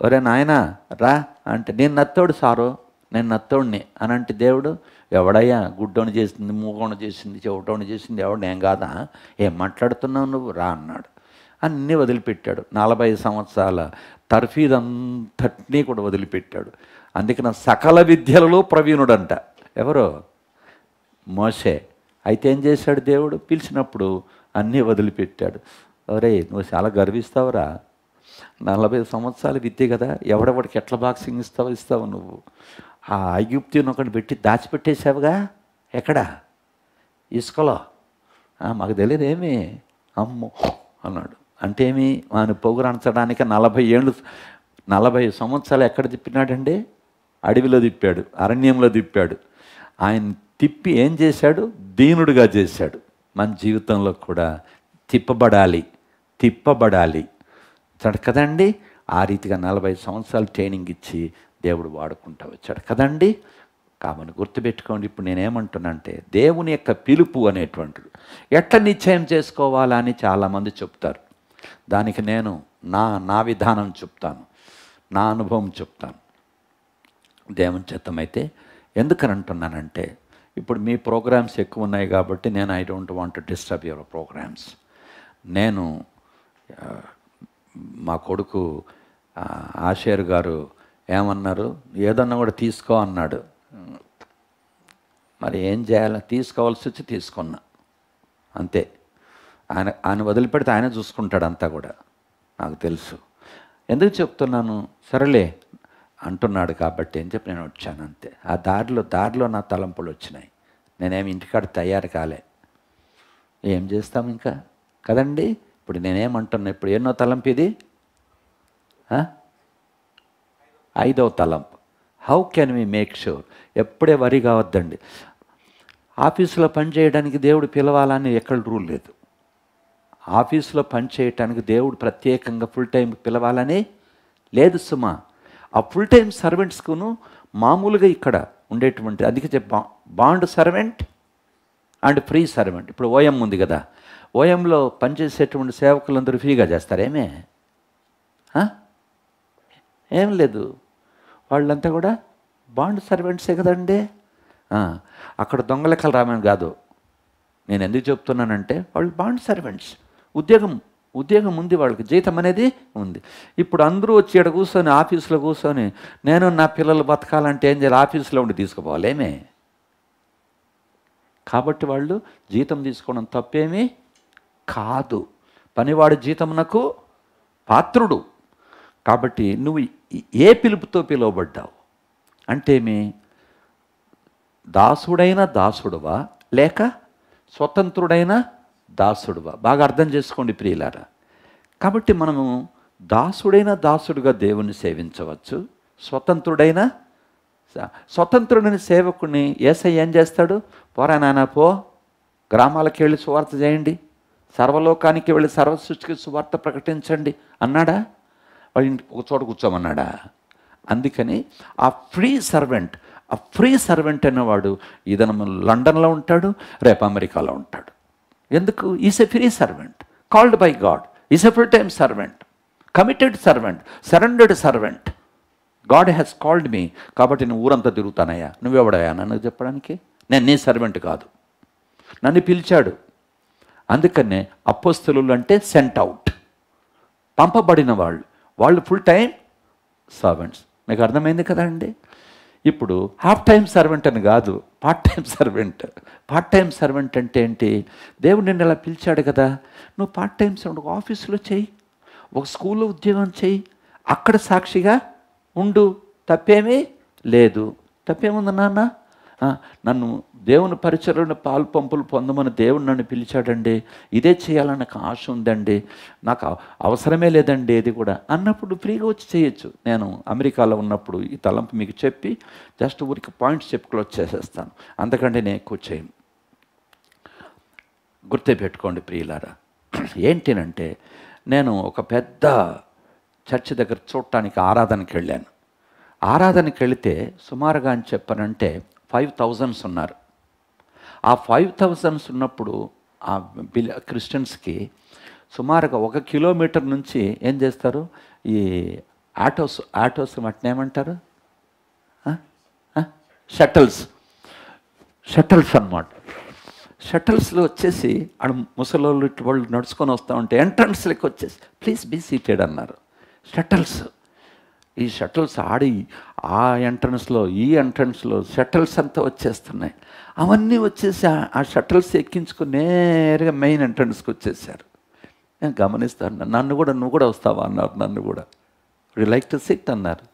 ఒరే నాయన రా అంటే, నేను నత్తోడు సారు, నేను నత్తోడిని అని అంటే, దేవుడు ఎవడయ్యా, గుడ్డోని చేసింది, మూగోని చేసింది, చెవిటోని చేసింది, ఎవడు నేను కాదా, ఏం మాట్లాడుతున్నావు నువ్వు, రా అన్నాడు. అన్నీ వదిలిపెట్టాడు. 40 సంవత్సరాల తర్ఫీదంతటినీ కూడా వదిలిపెట్టాడు. అందుకని సకల విద్యలలో ప్రవీణుడంట. ఎవరో? మోషే. అయితే ఏం చేశాడు? దేవుడు పిలిచినప్పుడు అన్నీ వదిలిపెట్టాడు. ఒరే నువ్వు చాలా గర్విస్తావురా, 40 సంవత్సరాల విద్య కదా, ఎవడెవడికి ఎట్లా బాక్సింగ్ ఇస్తావు నువ్వు. ఆ ఐగుప్తుని ఒకటి పెట్టి దాచిపెట్టేశావుగా, ఎక్కడ? ఇసుకలో. మాకు తెలియదు ఏమి, అమ్మో అన్నాడు. అంటే ఏమి? ఆయన పొగురంచడానికి 40 సంవత్సరాలు ఎక్కడ తిప్పినాడండి? అడవిలో తిప్పాడు, అరణ్యంలో తిప్పాడు. ఆయన తిప్పి ఏం చేశాడు? దీనుడిగా చేశాడు. మన జీవితంలో కూడా తిప్పబడాలి కదండి. ఆ రీతిగా 40 సంవత్సరాలు ట్రైనింగ్ ఇచ్చి దేవుడు వాడుకుంటూ వచ్చాడు కదండి. కాబట్టి గుర్తుపెట్టుకోండి. ఇప్పుడు నేనేమంటున్నా అంటే, దేవుని యొక్క పిలుపు అనేటువంటిది ఎట్లా నిశ్చయం చేసుకోవాలా అని చాలామంది చెప్తారు. దానికి నేను నా విధానం చెప్తాను, నా అనుభవం చెప్తాను. దేవుని చిత్తమైతే. ఎందుకని అంటున్నానంటే, ఇప్పుడు మీ ప్రోగ్రామ్స్ ఎక్కువ ఉన్నాయి కాబట్టి నేను I don't want to disturb your programmes. నేను మా కొడుకు ఆషేర్ గారు ఏమన్నారు, ఏదన్నా కూడా తీసుకో అన్నాడు. మరి ఏం చేయాలి? తీసుకోవాల్సి వచ్చి తీసుకున్నా అంతే. ఆయన వదిలిపెడితే ఆయన చూసుకుంటాడు అంతా కూడా, నాకు తెలుసు. ఎందుకు చెప్తున్నాను? సరేలే అంటున్నాడు కాబట్టి అని చెప్పి నేను వచ్చాను అంతే. ఆ దారిలో నా తలంపులు వచ్చినాయి. నేనేమి ఇంటికాడ తయారు కాలే. ఏం చేస్తాం ఇంకా కదండి. ఇప్పుడు నేనేమంటున్నా, ఇప్పుడు ఎన్నో తలంపు ఇది? 5వ తలంపు. How can we make sure? ఎప్పుడే వరి కావద్దండి. ఆఫీసులో పని చేయడానికి దేవుడు పిలవాలని ఎక్కడ రూల్ లేదు. ఆఫీసులో పని చేయటానికి దేవుడు ప్రత్యేకంగా ఫుల్ టైం పిలవాలని లేదు సుమా. ఆ ఫుల్ టైం సర్వెంట్స్కును మామూలుగా ఇక్కడ ఉండేటువంటి, అందుకే bond servant and free servant. ఇప్పుడు ఓఎం ఉంది కదా, ఓఎంలో పనిచేసేటువంటి సేవకులందరూ ఫ్రీగా చేస్తారేమే? ఏం లేదు, వాళ్ళంతా కూడా బాండ్ సర్వెంట్సే కదండి. అక్కడ దొంగ లెక్కలు రామని కాదు. నేను ఎందుకు చెప్తున్నానంటే వాళ్ళు బాండ్ సర్వెంట్స్. ఉద్యోగం ఉంది, వాళ్ళకి జీతం అనేది ఉంది. ఇప్పుడు అందరూ వచ్చి ఇక్కడ కూర్చొని ఆఫీసులో కూర్చొని నేను నా పిల్లలు బతకాలంటే ఏం చేయాలి? ఆఫీసులో ఉండి తీసుకుపోవాలేమే. కాబట్టి వాళ్ళు జీతం తీసుకోవడం తప్పేమీ కాదు. పనివాడి జీతమునకు పాత్రుడు. కాబట్టి నువ్వు ఏ పిలుపుతో పిలువబడ్డావు అంటే దాసుడైన దాసుడువా లేక స్వతంత్రుడైన దాసుడువా? బాగా అర్థం చేసుకోండి ప్రియులారా. కాబట్టి మనము దాసుడైన దాసుడుగా దేవుని సేవించవచ్చు. స్వతంత్రుడైన సేవకుని యేసయ్య ఏం చేస్తాడు? పోరా నాన్న పో, గ్రామాలకు వెళ్ళి సువార్త చేయండి, సర్వలోకానికి వెళ్ళి సర్వ సృష్టికి సువార్త ప్రకటించండి అన్నాడా? వాళ్ళ ఇంటికి ఒక చోట కూర్చోమన్నాడా? అందుకని ఆ ఫ్రీ సర్వెంట్ అనేవాడు ఈదన లండన్లో ఉంటాడు, రేపు అమెరికాలో ఉంటాడు. ఎందుకు? Is a free servant, called by God, is a full time servant, committed servant, surrendered servant. God has called మీ. కాబట్టి నేను ఊరంతా తిరుగుతానయ్యా. నువ్వెవడయ్యా నన్ను చెప్పడానికి? నేను నీ సర్వెంట్ కాదు, నన్ను పిలిచాడు. అందుకనే అపోస్తలులు అంటే సెంట్ అవుట్, పంపబడిన వాళ్ళు ఫుల్ టైం సర్వెంట్స్. మీకు అర్థమైంది కదా అండి? ఇప్పుడు హాఫ్ టైం సర్వెంట్ అని కాదు, part time servant. Part time servant అంటే ఏంటి? దేవుడు నిన్ను ఇలా పిలిచాడు కదా, నువ్వు పార్ట్ టైం సర్వెంట్ ఒక ఆఫీసులో చెయ్యి, ఒక స్కూల్లో ఉద్యోగం చెయ్యి, అక్కడ సాక్షిగా ఉండు. తప్పేమీ లేదు. తప్పేముంది నాన్న? నన్ను దేవుని పరిచర్యలో పాలు పంపులు పొందమని దేవుడు నన్ను పిలిచాడండి, ఇదే చేయాలని నాకు ఆశ ఉందండి, నాకు అవసరమే లేదండి ఇది కూడా అన్నప్పుడు ఫ్రీగా వచ్చి చేయొచ్చు. నేను అమెరికాలో ఉన్నప్పుడు ఈ తలంపు మీకు చెప్పి జస్ట్ ఊరికి పాయింట్స్ చెప్పి క్లోజ్ చేసేస్తాను. అంతకంటే నేను ఎక్కువ చేయను. గుర్తుపెట్టుకోండి ప్రియులారా. ఏంటినంటే నేను ఒక పెద్ద చర్చి దగ్గర చూడటానికి ఆరాధనకి వెళ్ళాను. ఆరాధనకి వెళితే సుమారుగా అని చెప్పనంటే 5,000 ఉన్నారు. ఆ 5,000 ఉన్నప్పుడు ఆ క్రిస్టియన్స్కి సుమారుగా 1 కిలోమీటర్ నుంచి ఏం చేస్తారు? ఈ ఆటోస్ వాటిని ఏమంటారు? షటల్స్ అన్నమాట. షటల్స్లో వచ్చేసి ఆడ ముసలోళ్ళు వాళ్ళు నడుచుకొని వస్తూ ఉంటే ఎంట్రన్స్లోకి వచ్చేసి ప్లీజ్ బీ సీటెడ్ అన్నారు. ఈ షటల్స్ ఆడి ఆ ఎంట్రన్స్లో ఈ ఎంట్రన్స్లో షటల్స్ అంతా వచ్చేస్తున్నాయి. అవన్నీ వచ్చేసి ఆ షటల్స్ ఎక్కించుకుని నేరుగా మెయిన్ ఎంట్రన్స్కి వచ్చేసారు. నేను గమనిస్తాను. నువ్వు కూడా వస్తావా అన్నారు. నన్ను కూడా would you like to sit అన్నారు.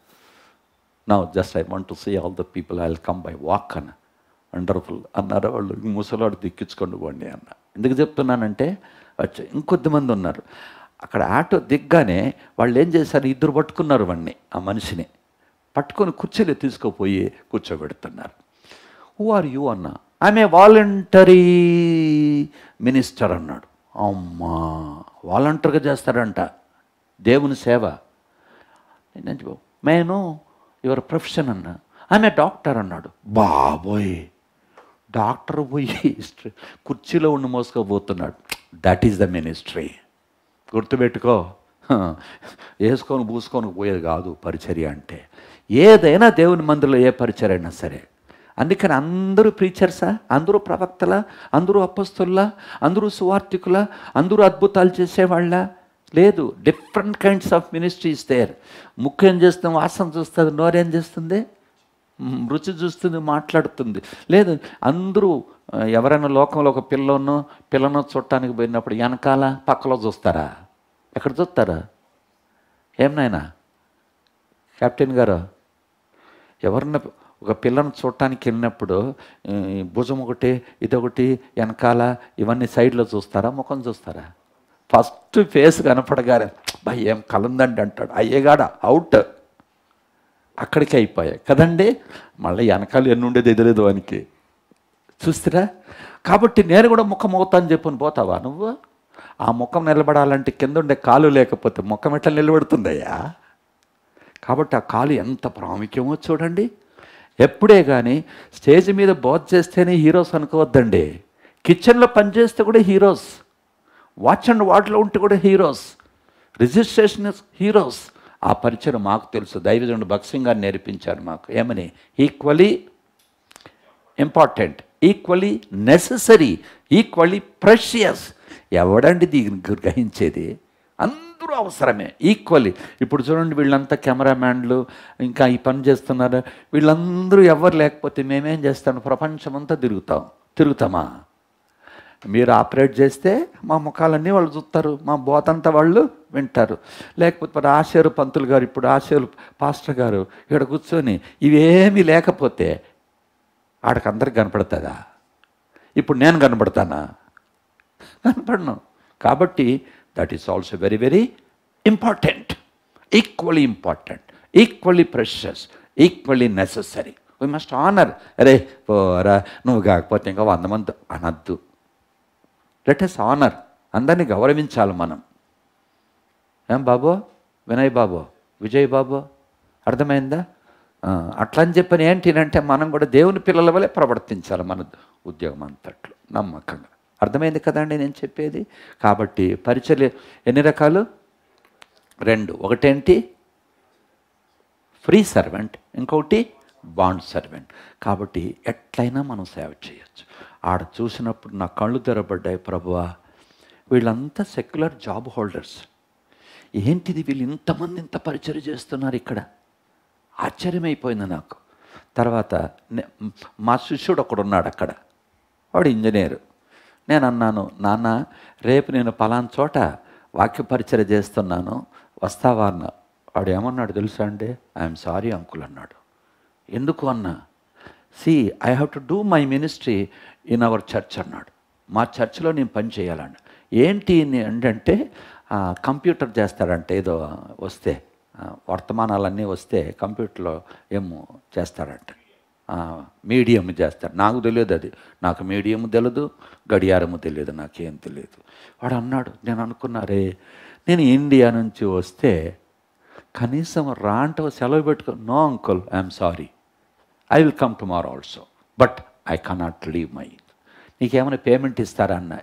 Now just I want to see all the people, I will come by walk అన్న. వండర్ఫుల్ అన్నారు వాళ్ళు. ముసలాడు దిక్కించుకోండి పోండి అన్న. ఎందుకు చెప్తున్నానంటే ఇంకొద్దిమంది ఉన్నారు. అక్కడ ఆటో దిగ్గానే వాళ్ళు ఏం చేశారు? 2 పట్టుకున్నారు వాడిని, ఆ మనిషిని పట్టుకొని కుర్చీలో తీసుకుపోయి కూర్చోబెడుతున్నారు. హూ ఆర్ యూ అన్నా. ఆమె వాలంటరీ మినిస్టర్ అన్నాడు. అమ్మా, వాలంటరీగా చేస్తారంట దేవుని సేవ. నేను యువర్ ప్రొఫెషన్ అన్నా. ఆమె డాక్టర్ అన్నాడు. బాబోయ్, డాక్టర్ పోయి కుర్చీలో ఉండి మోసుకోబోతున్నాడు. That is the ministry. గుర్తుపెట్టుకో. వేసుకొని పూసుకొని పోయేది కాదు పరిచర్య అంటే. ఏదైనా దేవుని మందిరంలో ఏ పరిచర్య అయినా సరే. అందుకని అందరూ ప్రీచర్సా? అందరూ ప్రవక్తలా? అందరూ అపోస్తలులా? అందరూ సువార్థికులా? అందరూ అద్భుతాలు చేసేవాళ్ళ? లేదు. Different kinds of ministries there. ముక్కు ఏం చేస్తుంది? వాసన చూస్తుంది. నోరేం చేస్తుంది? రుచి చూస్తుంది, మాట్లాడుతుంది. లేదు, అందరూ ఎవరైనా లోకంలో ఒక పిల్లను చూడటానికి పోయినప్పుడు వెనకాల పక్కలో చూస్తారా? ఎక్కడ చూస్తారా? ఏమనైనా కెప్టెన్ గారు, ఎవరన్నా ఒక పిల్లను చూడటానికి వెళ్ళినప్పుడు భుజం ఒకటి, ఇదొకటి, వెనకాల ఇవన్నీ సైడ్లో చూస్తారా? ముఖం చూస్తారా? ఫస్ట్ ఫేస్ కనపడగానే భయ ఏం కలందండి అంటాడు. అయ్యేగాడ అవుట్. అక్కడికి అయిపోయాయి కదండి. మళ్ళీ వెనకాల ఎన్ని ఉండేది ఎదులేదు వానికి. చూస్తారా? కాబట్టి నేను కూడా ముఖం అవుతాను చెప్పుని పోతావా నువ్వు? ఆ ముఖం నిలబడాలంటే కింద ఉండే కాలు లేకపోతే ముఖం ఎట్లా నిలబడుతుందయ్యా? కాబట్టి ఆ కాలు ఎంత ప్రాముఖ్యమో చూడండి. ఎప్పుడే కానీ స్టేజ్ మీద బోధ చేస్తేనే హీరోస్ అనుకోవద్దండి. కిచెన్లో పనిచేస్తే కూడా హీరోస్, వాచ్ అండ్ వార్డ్లో ఉంటే కూడా హీరోస్, రిజిస్ట్రేషన్ హీరోస్, ఆ పరిచయం మాకు తెలుసు. దైవజనుడు భక్సింగ్ గారు నేర్పించారు మాకు. ఏమని? Equally important, equally necessary, equally precious. ఎవడండి దీన్ని గ్రహించేది? అందరూ అవసరమే, ఈక్వల్లీ. ఇప్పుడు చూడండి, వీళ్ళంతా కెమెరామ్యాన్లు, ఇంకా ఈ పని చేస్తున్నారు. వీళ్ళందరూ ఎవరు లేకపోతే మేమేం చేస్తాం? ప్రపంచమంతా తిరుగుతామా? మీరు ఆపరేట్ చేస్తే మా ముఖాలన్నీ వాళ్ళు చూస్తారు, మా బోతంతా వాళ్ళు వింటారు. లేకపోతే మరి ఆశేరు పంతులు గారు, ఇప్పుడు ఆశేరు పాస్టర్ గారు ఇక్కడ కూర్చొని ఇవేమీ లేకపోతే ఆడకందరికి కనపడుతుందా? ఇప్పుడు నేను కనపడతానా? కనపడను. కాబట్టి that is also very very important, equally important, equally precious, equally necessary. We must honour. అరే పోరా, నువ్వు కాకపోతే ఇంకా 100 మంది అనద్దు. Let us honour. అందరినీ గౌరవించాలి మనం. ఏం బాబో, వినయ్ బాబో, విజయ్ బాబో, అర్థమైందా? అట్లా అని చెప్పని ఏంటినంటే మనం కూడా దేవుని పిల్లల వల్లే ప్రవర్తించాలి మన ఉద్యోగం అంతట్లో నమ్మకంగా. అర్థమైంది కదండి నేను చెప్పేది? కాబట్టి పరిచర్య ఎన్ని రకాలు? 2. ఒకటేంటి? ఫ్రీ సర్వెంట్, ఇంకొకటి బాండ్ సర్వెంట్. కాబట్టి ఎట్లయినా మనం సేవ చేయొచ్చు. ఆడ చూసినప్పుడు నా కళ్ళు తెరబడ్డాయి, ప్రభువా వీళ్ళంతా సెక్యులర్ జాబ్ హోల్డర్స్, ఏంటిది వీళ్ళు ఇంతమంది ఇంత పరిచర్య చేస్తున్నారు ఇక్కడ? ఆశ్చర్యమైపోయింది నాకు. తర్వాత మా శిష్యుడు ఒకడున్నాడు అక్కడ, వాడు ఇంజనీరు. నేను అన్నాను, నాన్న రేపు నేను పలానా చోట వాక్య పరిచర్య చేస్తున్నాను, వస్తావా అన్న. వాడు ఏమన్నాడు తెలుసా అండి? ఐఎమ్ సారీ అంకుల్ అన్నాడు. ఎందుకు అన్నా? I have to do my ministry in our church అన్నాడు. మా చర్చ్లో నేను పని చేయాలండి. ఏంటి అంటే కంప్యూటర్ చేస్తాడంటే, ఏదో వస్తే వర్తమానాలన్నీ వస్తే కంప్యూటర్లో ఏమో చేస్తాడంట, మీడియం చేస్తాడు. నాకు తెలియదు అది, నాకు మీడియం తెలియదు, గడియారము తెలియదు, నాకేం తెలియదు. వాడు అన్నాడు. నేను అనుకున్నారే, నేను ఇండియా నుంచి వస్తే కనీసం రాంట సెలవు పెట్టుకో. No uncle, I'm sorry, I will come tomorrow also, but I cannot leave my. నీకేమైనా పేమెంట్ ఇస్తారా అన్న?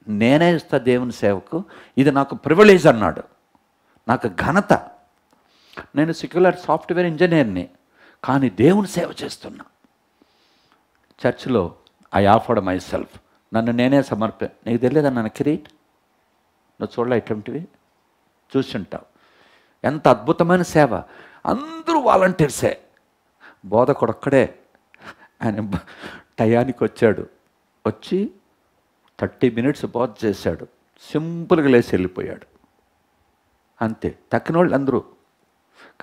నేనే ఇస్తా దేవుని సేవకు, ఇది నాకు ప్రివిలేజ్ అన్నాడు, నాకు ఘనత. నేను సెక్యులర్ సాఫ్ట్వేర్ ఇంజనీర్ని, కానీ దేవుని సేవ చేస్తున్నా. చర్చ్లో ఐ ఆఫర్డ్ మై సెల్ఫ్, నన్ను నేనే నీకు తెలియదా నన్ను కిరీట్? నువ్వు చూడలే ఇటువంటివి? చూసుంటావు. ఎంత అద్భుతమైన సేవ. అందరూ వాలంటీర్సే. బోధకుడు ఒక్కడే, ఆయన టయానికి వచ్చాడు, వచ్చి 30 minutes బోధ చేశాడు, సింపుల్గా లేచి వెళ్ళిపోయాడు, అంతే. తక్కిన వాళ్ళు అందరూ.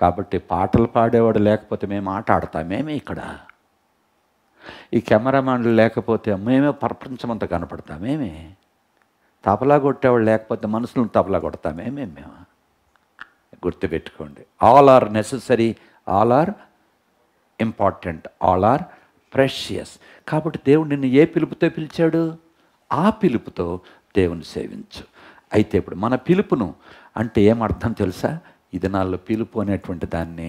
కాబట్టి పాటలు పాడేవాడు లేకపోతే మేము ఆట ఆడతామేమి ఇక్కడ? ఈ కెమెరామ్యాన్లు లేకపోతే మేమే ప్రపంచమంతా కనపడతామేమి? తబలా కొట్టేవాళ్ళు లేకపోతే మనుషులను తబలా కొడతామేమి మేము? గుర్తుపెట్టుకోండి, all are necessary, all are important, all are precious. కాబట్టి దేవుడు నిన్ను ఏ పిలుపుతో పిలిచాడు? ఆ పిలుపుతో దేవుని సేవించు. అయితే ఇప్పుడు మన పిలుపును అంటే ఏమర్థం తెలుసా? ఈ దినాల్లో పిలుపు అనేటువంటి దాన్ని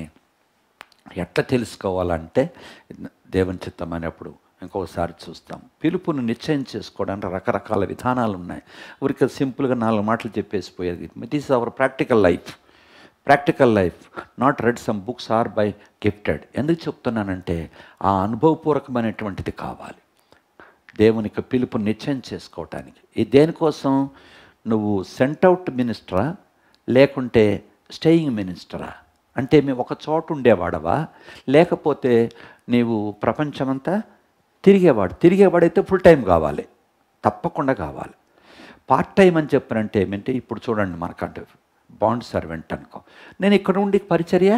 ఎట్లా తెలుసుకోవాలంటే, దేవుని చిత్తం అనేప్పుడు ఇంకొకసారి చూస్తాం. పిలుపును నిశ్చయం చేసుకోవడానికి రకరకాల విధానాలు ఉన్నాయి. ఊరికే సింపుల్గా 4 మాటలు చెప్పేసిపోయేది. It is our practical life. Practical life, not read some books or by gifted. ఎందుకు చెప్తున్నానంటే ఆ అనుభవపూర్వకమైనటువంటిది కావాలి దేవునికి పిలుపు నిశ్చయం చేసుకోవటానికి. ఈ దేనికోసం? నువ్వు సెంట్ అవుట్ మినిస్టరా లేకుంటే స్టేయింగ్ మినిస్టరా? అంటే మేము ఒక చోట ఉండేవాడవా, లేకపోతే నీవు ప్రపంచమంతా తిరిగేవాడైతే ఫుల్ టైం కావాలి, తప్పకుండా కావాలి. పార్ట్ టైం అని చెప్పనంటే ఏమంటే, ఇప్పుడు చూడండి మనకంటే బాండ్ సర్వెంట్ అనుకో, నేను ఇక్కడ ఉండి పరిచర్య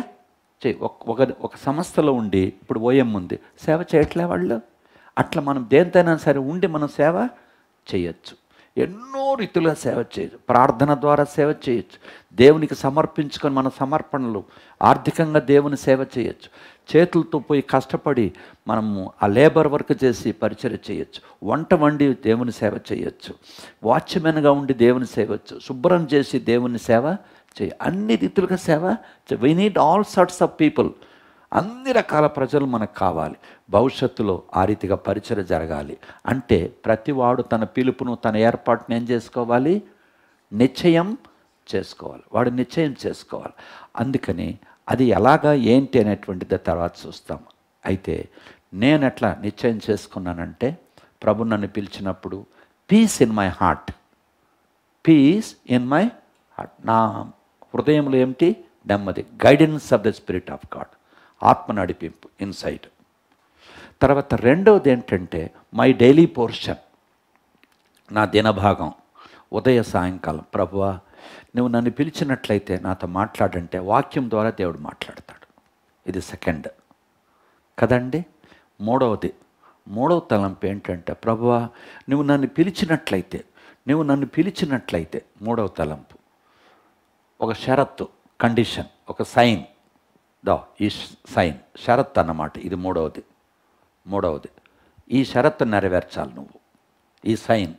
చేయి, ఒక సంస్థలో ఉండి, ఇప్పుడు ఓఎం ఉంది, సేవ చేయట్లే వాళ్ళు. అట్లా మనం దేనితైనా సరే ఉండి మనం సేవ చేయొచ్చు. ఎన్నో రీతులుగా సేవ చేయొచ్చు. ప్రార్థన ద్వారా సేవ చేయొచ్చు. దేవునికి సమర్పించుకొని మన సమర్పణలు ఆర్థికంగా దేవుని సేవ చేయొచ్చు. చేతులతో పోయి కష్టపడి మనము ఆ లేబర్ వర్క్ చేసి పరిచర్య చేయొచ్చు. వంట వండి దేవుని సేవ చేయొచ్చు. వాచ్మెన్గా ఉండి దేవుని సేవచ్చు. శుభ్రం చేసి దేవుని సేవ అన్ని రీతులుగా సేవ. We need all sorts of people. అన్ని రకాల ప్రజలు మనకు కావాలి. భవిష్యత్తులో ఆ రీతిగా పరిచర్య జరగాలి అంటే ప్రతివాడు తన పిలుపును, తన ఏర్పాటును ఏం చేసుకోవాలి? నిశ్చయం చేసుకోవాలి, వాడు నిశ్చయం చేసుకోవాలి. అందుకని అది ఎలాగా ఏంటి అనేటువంటిది తర్వాత చూస్తాం. అయితే నేను ఎట్లా నిశ్చయం చేసుకున్నానంటే, ప్రభు నన్ను పిలిచినప్పుడు peace in my heart, peace in my heart, నా హృదయంలో ఏమిటి? నెమ్మది. Guidance of the spirit of God, ఆత్మ నడిపింపు, ఇన్సైట్. తర్వాత రెండవది ఏంటంటే మై డైలీ పోర్షన్, నా దినభాగం, ఉదయ సాయంకాలం. ప్రభువా నువ్వు నన్ను పిలిచినట్లయితే నాతో మాట్లాడంటే వాక్యం ద్వారా దేవుడు మాట్లాడతాడు. ఇది సెకండ్ కదండి. మూడవ తలంపు ఏంటంటే, ప్రభువా నువ్వు నన్ను పిలిచినట్లయితే మూడవ తలంపు ఒక షరత్తు, కండిషన్, ఒక సైన్. ఈ సైన్ షరత్ అన్నమాట. ఇది మూడవది. ఈ షరత్తు నెరవేర్చాలి నువ్వు, ఈ సైన్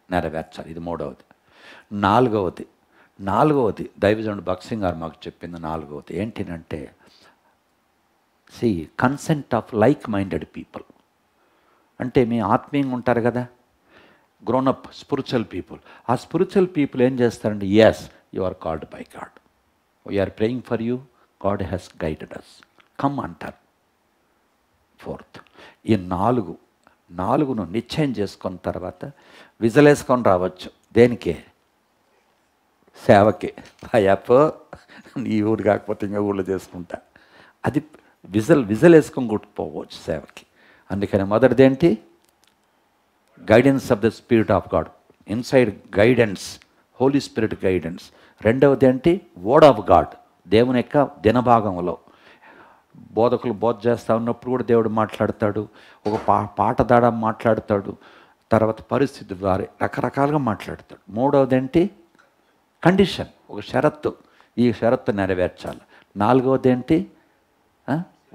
నెరవేర్చాలి. ఇది మూడవది. నాలుగవది దైవజనుడు భక్సింగ్ గారు మాకు చెప్పింది. నాలుగవది ఏంటినంటే, consent of like minded people. అంటే మీ ఆత్మీయంగా ఉంటారు కదా, గ్రోనప్ స్పిరిచువల్ పీపుల్. ఆ స్పిరిచువల్ పీపుల్ ఏం చేస్తారంటే, as you are called by God, we are praying for you, God has guided us, come అంటారు. ఫోర్త్, ఈ నాలుగును నిశ్చయం చేసుకున్న తర్వాత విజలేసుకొని రావచ్చు. దేనికే? సేవకి. అయ్యప్పో ఈ ఊరు కాకపోతే ఇంకా ఊళ్ళో చేసుకుంటా, అది విజల్ వేసుకొని కొట్టుకోవచ్చు సేవకి. అందుకని మొదటిది ఏంటి? Guidance of the spirit of God, inside guidance, holy spirit guidance. రెండవది ఏంటి? వర్డ్ ఆఫ్ గాడ్, దేవుని యొక్క దినభాగంలో. బోధకులు బోధ చేస్తూ ఉన్నప్పుడు కూడా దేవుడు మాట్లాడతాడు, ఒక పాట ద్వారా మాట్లాడతాడు, తర్వాత పరిస్థితి ద్వారా రకరకాలుగా మాట్లాడతాడు. మూడవది ఏంటి? కండిషన్, ఒక షరత్తు, ఈ షరత్తు నెరవేర్చాలి. నాలుగవది ఏంటి?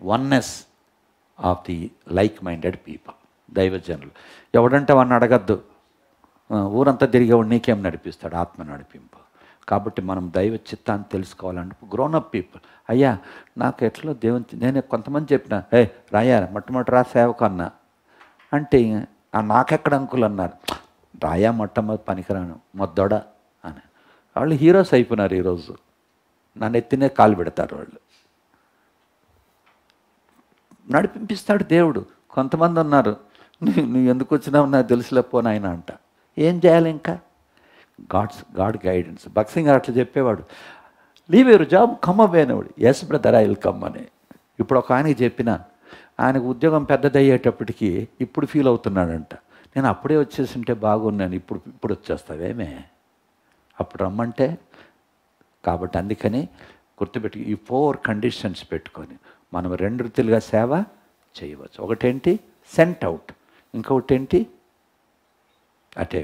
Oneness of the like minded people, దైవజనులు. ఎవడంటే వాడిని అడగద్దు, ఊరంతా తిరిగేవాడు నీకేం నడిపిస్తాడు? ఆత్మ నడిపింపు. కాబట్టి మనం దైవ చిత్తాన్ని తెలుసుకోవాలంటే గ్రోనప్ పీపుల్. అయ్యా నాకు ఎట్లా దేవుని, నేను కొంతమంది చెప్పిన, రాయా మొట్టమొదటి రా సేవకు అన్నా అంటే, నాకెక్కడ అంకులు అన్నారు, రాయా మొట్టమొదటి పనికిరాను మొద్దోడ అని. వాళ్ళు హీరోస్ అయిపోయినారు ఈరోజు, నన్ను ఎత్తినే కాలు పెడతారు వాళ్ళు. నడిపింపిస్తాడు దేవుడు. కొంతమంది ఉన్నారు, నువ్వు ఎందుకు వచ్చినావు నాకు తెలుసులేకపోను ఆయన అంట. ఏం చేయాలి ఇంకా? God guidance. భక్సింగ్ గారు అట్లా చెప్పేవాడు, leave your job, come away అనేవాడు. Yes brother I will come అని. ఇప్పుడు ఒక ఆయనకి చెప్పిన, ఆయనకు ఉద్యోగం పెద్దదయ్యేటప్పటికి ఇప్పుడు ఫీల్ అవుతున్నాడంట, నేను అప్పుడే వచ్చేసింటే బాగున్నాను, ఇప్పుడు వచ్చేస్తావేమే, అప్పుడు రమ్మంటే. కాబట్టి అందుకని గుర్తుపెట్టి ఈ 4 కండిషన్స్ పెట్టుకొని మనం 2 రీతిలుగా సేవ చేయవచ్చు. ఒకటేంటి? Sent out. ఇంకొకటి ఏంటి? అంటే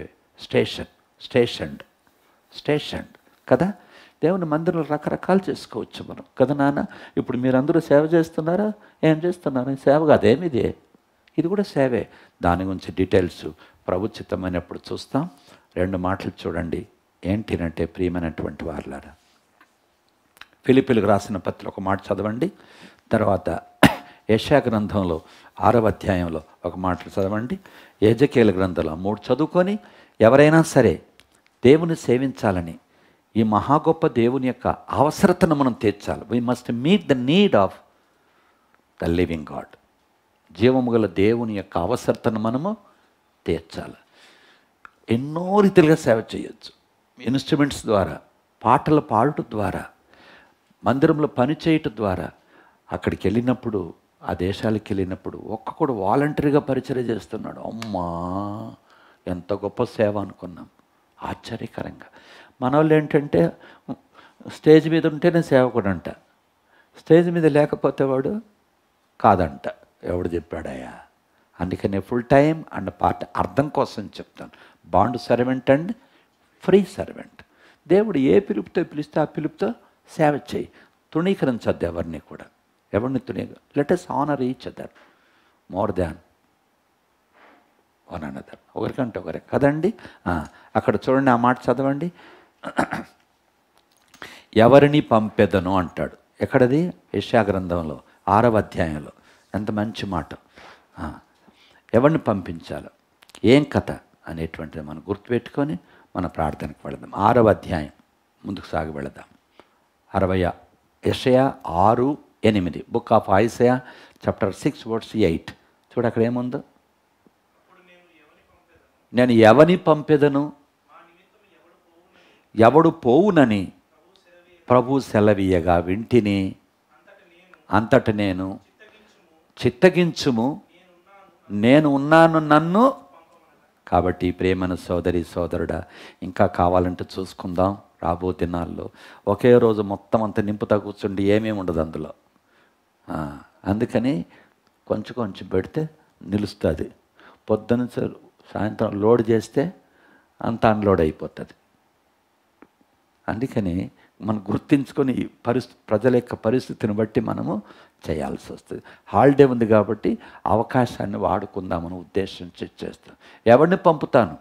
స్టేషన్డ్ కదా. దేవుని మందిరంలో రకరకాలు చేసుకోవచ్చు మనం కదా నాన్న. ఇప్పుడు మీరందరూ సేవ చేస్తున్నారా? ఏం చేస్తున్నారు? సేవ కాదేమి ఇది కూడా సేవే. దాని గురించి డీటెయిల్స్ ప్రభు చిత్తమైనప్పుడు చూస్తాం. 2 మాటలు చూడండి. ఏంటినంటే ప్రియమైనటువంటి వారులారా, ఫిలిప్పీలకు రాసిన పత్రిక ఒక మాట చదవండి. తర్వాత యెషయా గ్రంథంలో 6వ అధ్యాయంలో ఒక మాట చదవండి. యెజెకీయేలు గ్రంథంలో 3 చదువుకొని, ఎవరైనా సరే దేవుని సేవించాలని, ఈ మహా గొప్ప దేవుని యొక్క అవసరతను మనం తీర్చాలి. We must meet the need of the living God. జీవము గల దేవుని యొక్క అవసరతను మనము తీర్చాలి. ఎన్నో రీతిలుగా సేవ చేయొచ్చు. ఇన్స్ట్రుమెంట్స్ ద్వారా, పాటలు పాడటం ద్వారా, మందిరంలో పని చేయటం ద్వారా. అక్కడికి వెళ్ళినప్పుడు, ఆ దేశాలకు వెళ్ళినప్పుడు ఒక్కొక్కడు వాలంటరీగా పరిచయం చేస్తున్నాడు. అమ్మా ఎంత గొప్ప సేవ అనుకున్నాం. ఆశ్చర్యకరంగా. మన వాళ్ళు ఏంటంటే స్టేజ్ మీద ఉంటేనే సేవకుడు అంట, స్టేజ్ మీద లేకపోతే వాడు కాదంట. ఎవడు చెప్పాడయ్యా? అందుకనే ఫుల్ టైం అండ్ పార్ట్ అర్థం కోసం చెప్తాను. Bond servant and free servant. దేవుడు ఏ పిలుపుతో పిలిస్తే ఆ పిలుపుతో సేవ చేయి. తృణీకరించద్దు ఎవరిని కూడా. ఎవరిని let us honour each other more than one another. ఒకరికంటే ఒకరే కదండి. అక్కడ చూడండి, ఆ మాట చదవండి. ఎవరిని పంపెదను అంటాడు. ఎక్కడది? యెషయా గ్రంథంలో 6వ అధ్యాయంలో. ఎంత మంచి మాట. ఎవరిని పంపించాలో, ఏం కథ అనేటువంటిది మనం గుర్తుపెట్టుకొని మన ప్రార్థనకు వెళదాం. 6వ అధ్యాయం ముందుకు సాగి వెళదాం. 60 యెషయా 6:8 book of Isaiah chapter 6 verse 8. చూడు అక్కడ ఏముందో. నేను ఎవని పంపెదను, ఎవడు పోవునని ప్రభు సెలవీయగా వింటిని, అంతట నేను చిత్తగించుము, నేను ఉన్నాను నన్ను. కాబట్టి ప్రేమను సోదరి సోదరుడా, ఇంకా కావాలంటే చూసుకుందాం రాబో దినాల్లో. ఒకే రోజు మొత్తం అంతా నింపుతా కూర్చుండి ఏమేమి ఉండదు అందులో. అందుకని కొంచెం కొంచెం పెడితే నిలుస్తుంది. పొద్దున సాయంత్రం లోడ్ చేస్తే అంత అన్లోడ్ అయిపోతుంది. అందుకని మనం గుర్తించుకొని ప్రజల యొక్క పరిస్థితిని బట్టి మనము చేయాల్సి వస్తుంది. హాలిడే ఉంది కాబట్టి అవకాశాన్ని వాడుకుందామని ఉద్దేశించి చేస్తాం. ఎవరిని పంపుతాను,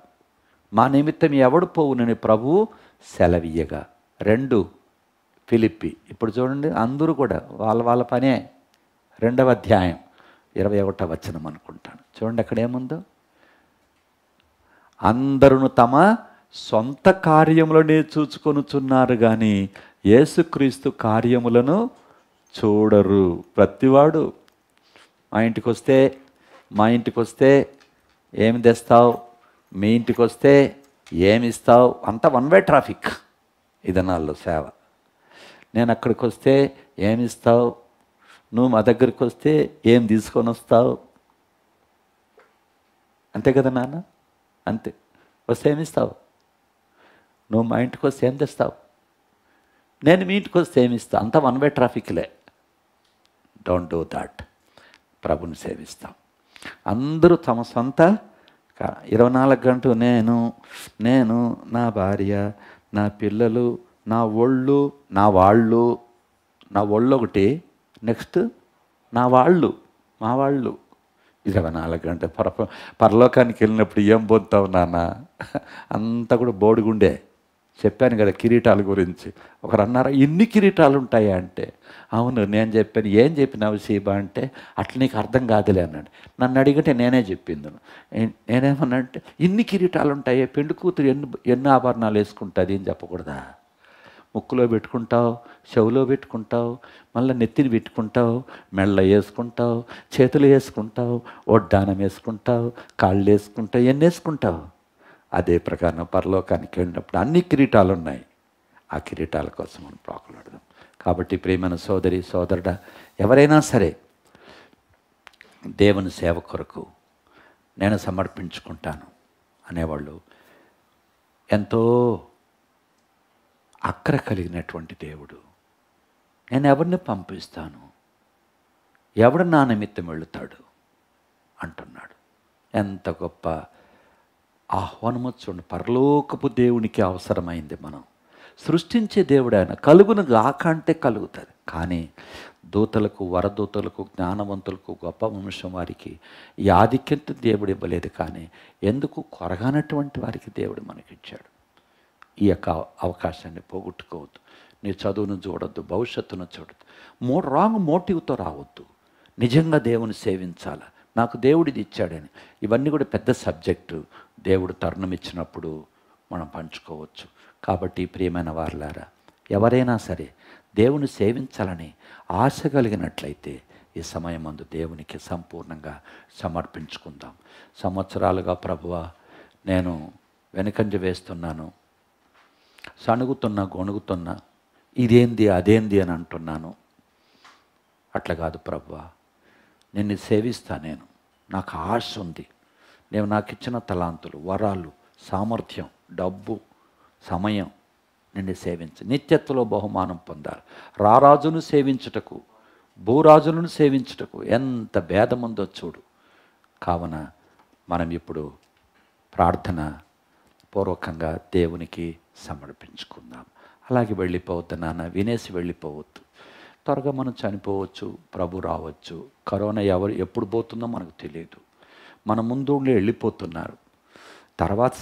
మా నిమిత్తం ఎవడు పోవునని ప్రభువు సెలవీయగా. 2 ఫిలిప్పి. ఇప్పుడు చూడండి, అందరూ కూడా వాళ్ళ పనే. 2వ అధ్యాయం 21వ వచనం అనుకుంటాను. చూడండి అక్కడ ఏముందో. అందరూ తమ సొంత కార్యములనే చూచుకొనుచున్నారు కానీ యేసుక్రీస్తు కార్యములను చూడరు. ప్రతివాడు మా ఇంటికి వస్తే ఏమి తెస్తావు, మీ ఇంటికి వస్తే ఏమి ఇస్తావు, అంతా వన్ వే ట్రాఫిక్ ఈ దినాల్లో సేవ. నేను అక్కడికి వస్తే ఏమి ఇస్తావు, నువ్వు మా దగ్గరికి వస్తే ఏం తీసుకొని వస్తావు, అంతే కదా నాన్న. అంతే. వస్తే ఏమి ఇస్తావు, నువ్వు మా ఇంటికి వస్తే ఏం తెస్తావు, నేను మీ ఇంటికి వస్తే ఏమి ఇస్తావు, అంతా వన్ వే ట్రాఫిక్లే. Don't do that. ప్రభుని సేవిస్తాం. అందరూ తమ సొంత 24 గంటలు నేను నా భార్య, నా పిల్లలు, నా ఒళ్ళు, నా ఒళ్ళు ఒకటి, నెక్స్ట్ నా వాళ్ళు, మా వాళ్ళు. 24 గంటలు. పరలోకానికి వెళ్ళినప్పుడు ఏం పొందుతావు నాన్న, అంతా కూడా బోడిగుండే. చెప్పాను కదా కిరీటాల గురించి. ఒకరు అన్నారు, ఇన్ని కిరీటాలు ఉంటాయా అంటే, అవును నేను చెప్పాను. ఏం చెప్పినావు సీబా అంటే, అట్లా నీకు అర్థం కాదులే అన్నాడు. నన్ను అడిగితే నేనే చెప్పింది. నేనేమన్నా అంటే, ఇన్ని కిరీటాలు ఉంటాయా, పెండు కూతురు ఎన్ని ఆభరణాలు వేసుకుంటుంది అని చెప్పకూడదా? ముక్కులో పెట్టుకుంటావు, చెవులో పెట్టుకుంటావు, మళ్ళీ నెత్తిని పెట్టుకుంటావు, మెళ్ళ వేసుకుంటావు, చేతులు వేసుకుంటావు, ఒడ్డానం వేసుకుంటావు, కాళ్ళు వేసుకుంటావు, ఎన్ని వేసుకుంటావు. అదే ప్రకారం పరలోకానికి వెళ్ళినప్పుడు అన్ని కిరీటాలు ఉన్నాయి. ఆ కిరీటాల కోసం మనం ప్రాకులాడదాం. కాబట్టి ప్రియమైన సోదరి సోదరుడా, ఎవరైనా సరే దేవుని సేవ కొరకు నేను సమర్పించుకుంటాను అనేవాళ్ళు ఎంతో అక్కర కలిగినటువంటి దేవుడు. నేను ఎవరిని పంపిస్తాను, ఎవడు నా నిమిత్తం వెళుతాడు అంటున్నాడు. ఎంత గొప్ప ఆహ్వానము చూడండి. పరలోకపు దేవునికి అవసరమైంది. మనం సృష్టించే దేవుడు ఆయన. కలుగును గాక అంటే కలుగుతుంది. కానీ దూతలకు, వరదూతలకు, జ్ఞానవంతులకు, గొప్ప వంశం వారికి ఈ ఆధిక్యత దేవుడు ఇవ్వలేదు. కానీ ఎందుకు కొరగానటువంటి వారికి దేవుడు మనకిచ్చాడు. ఈ యొక్క అవకాశాన్ని పోగొట్టుకోవద్దు. నీ చదువును చూడొద్దు, భవిష్యత్తును చూడొద్దు. రాంగ్ మోటివ్తో రావద్దు. నిజంగా దేవుని సేవించాలి, నాకు దేవుడిది ఇచ్చాడని. ఇవన్నీ కూడా పెద్ద సబ్జెక్టు. దేవుడు తరుణం ఇచ్చినప్పుడు మనం పంచుకోవచ్చు. కాబట్టి ప్రియమైన వారలారా, ఎవరైనా సరే దేవుని సేవించాలని ఆశ కలిగినట్లయితే ఈ సమయం అందు దేవునికి సంపూర్ణంగా సమర్పించుకుందాం. సంవత్సరాలుగా ప్రభువా నేను వెనుకంజ వేస్తున్నాను, సణుగుతున్నా, గొణుగుతున్నా, ఇదేంది అదేంది అని అంటున్నాను. అట్లా కాదు ప్రభువా, నిన్ను సేవిస్తా. నాకు ఆశ ఉంది. నేను నాకు ఇచ్చిన తలాంతులు, వరాలు, సామర్థ్యం, డబ్బు, సమయం నిన్ను సేవించు. నిత్యత్వలో బహుమానం పొందాలి. రారాజును సేవించుటకు, భూరాజులను సేవించుటకు ఎంత భేదముందో చూడు. కావున మనం ఇప్పుడు ప్రార్థన పూర్వకంగా దేవునికి సమర్పించుకుందాం. అలాగే వెళ్ళిపోవద్దు నాన్న, వినేసి వెళ్ళిపోవద్దు. త్వరగా మనం చనిపోవచ్చు, ప్రభు రావచ్చు. కరోనా ఎప్పుడు పోతుందో మనకు తెలియదు. మన ముందు ఉండి వెళ్ళిపోతున్నారు. తర్వాత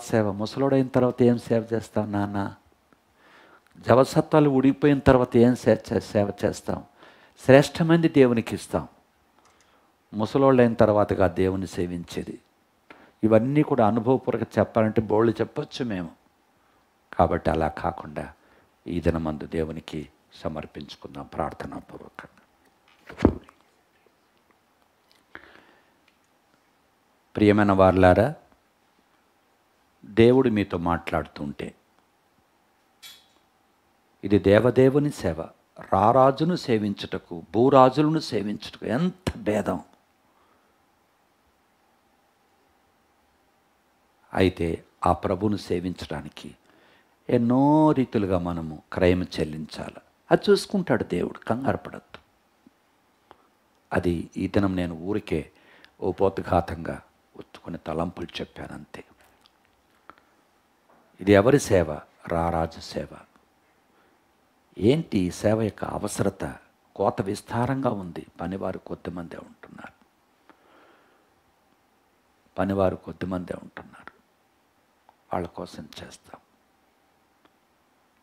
సేవ. ముసలోడైన తర్వాత ఏం సేవ చేస్తాం నాన్న? జవసత్వాలు ఉడిగిపోయిన తర్వాత ఏం సేవ చేస్తాం? శ్రేష్టమైనది దేవునికి ఇస్తాం. ముసలోళ్ళైన తర్వాతగా దేవుని సేవించేది. ఇవన్నీ కూడా అనుభవపూర్వక చెప్పాలంటే బోళ్ళు చెప్పొచ్చు మేము. కాబట్టి అలా కాకుండా ఈ దినమందు దేవునికి సమర్పించుకుందాం ప్రార్థనాపూర్వకంగా. ప్రియమైన వారలారా, దేవుడు మీతో మాట్లాడుతుంటే ఇది దేవదేవుని సేవ. రారాజును సేవించుటకు భూరాజులను సేవించుటకు ఎంత భేదం. అయితే ఆ ప్రభువును సేవించడానికి ఎన్నో రీతులుగా మనము క్రయం చెల్లించాలి. అది చూసుకుంటాడు దేవుడు, కంగారు పడద్దు. అది ఈ దినం నేను ఊరికే ఉపోద్ఘాతంగా ఒత్తుకుని తలంపులు చెప్పానంతే. ఇది ఎవరి సేవ? రారాజు సేవ. ఏంటి ఈ సేవ యొక్క అవసరత? కోత విస్తారంగా ఉంది. పనివారు కొద్దిమందే ఉంటున్నారు. వాళ్ళ కోసం చేస్తాం.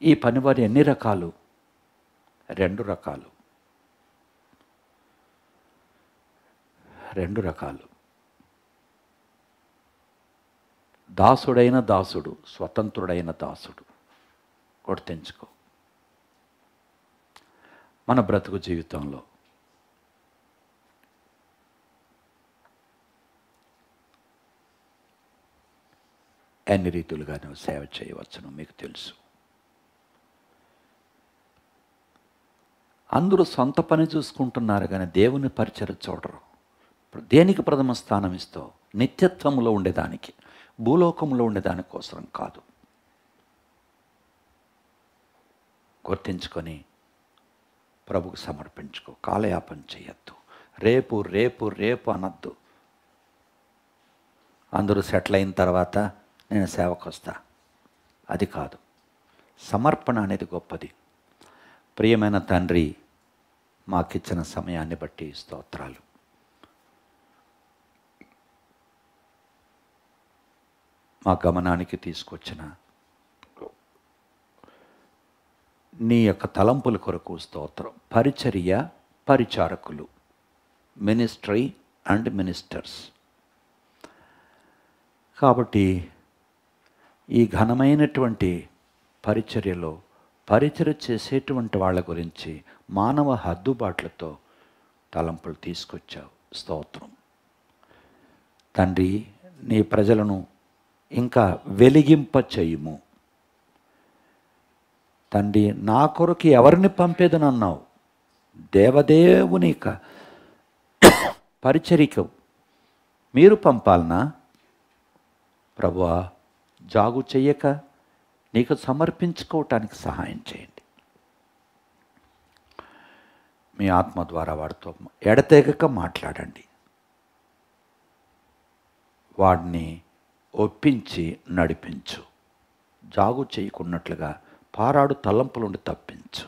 ఈ పనివారు ఎన్ని రకాలు? 2 రకాలు. 2 రకాలు. దాసుడైన దాసుడు, స్వతంత్రుడైన దాసుడు. గుర్తించుకో. మన బ్రతుకు జీవితంలో ఎన్ని రీతులుగా నువ్వు సేవ చేయవచ్చును మీకు తెలుసు. అందరూ సొంత పని చూసుకుంటున్నారు కానీ దేవుని పరిచయం చూడరు. దేనికి ప్రథమ స్థానం ఇస్తావు? నిత్యత్వంలో ఉండేదానికి, భూలోకంలో ఉండేదానికోసం కాదు. గుర్తించుకొని ప్రభుకు సమర్పించుకో. కాలయాపన చేయొద్దు. రేపు రేపు రేపు అనద్దు. అందరూ సెటిల్ అయిన తర్వాత నేను సేవకు వస్తా, అది కాదు. సమర్పణ అనేది గొప్పది. ప్రియమైన తండ్రి, మాకిచ్చిన సమయాన్ని బట్టి స్తోత్రాలు. మా గమనానికి తీసుకొచ్చిన నీ యొక్క తలంపుల కొరకు స్తోత్రం. పరిచర్య, పరిచారకులు, మినిస్ట్రీ అండ్ మినిస్టర్స్. కాబట్టి ఈ ఘనమైనటువంటి పరిచర్యలో పరిచర్య చేసేటువంటి వాళ్ళ గురించి మానవ హద్దుబాట్లతో తలంపులు తీసుకొచ్చావు. స్తోత్రం తండ్రి. నీ ప్రజలను ఇంకా వెలిగింప చేయుము తండ్రి. నా కొరకు ఎవరిని పంపేదని అన్నావు? దేవదేవుని పరిచర్యకు మీరు పంపాలనా ప్రభువా? జాగు చెయ్యక నీకు సమర్పించుకోవటానికి సహాయం చేయండి. మీ ఆత్మ ద్వారా వాడితో ఎడతెగక మాట్లాడండి. వాడిని ఒప్పించి నడిపించు. జాగు చేయకున్నట్లుగా పారాడు తలంపులుండి తప్పించు.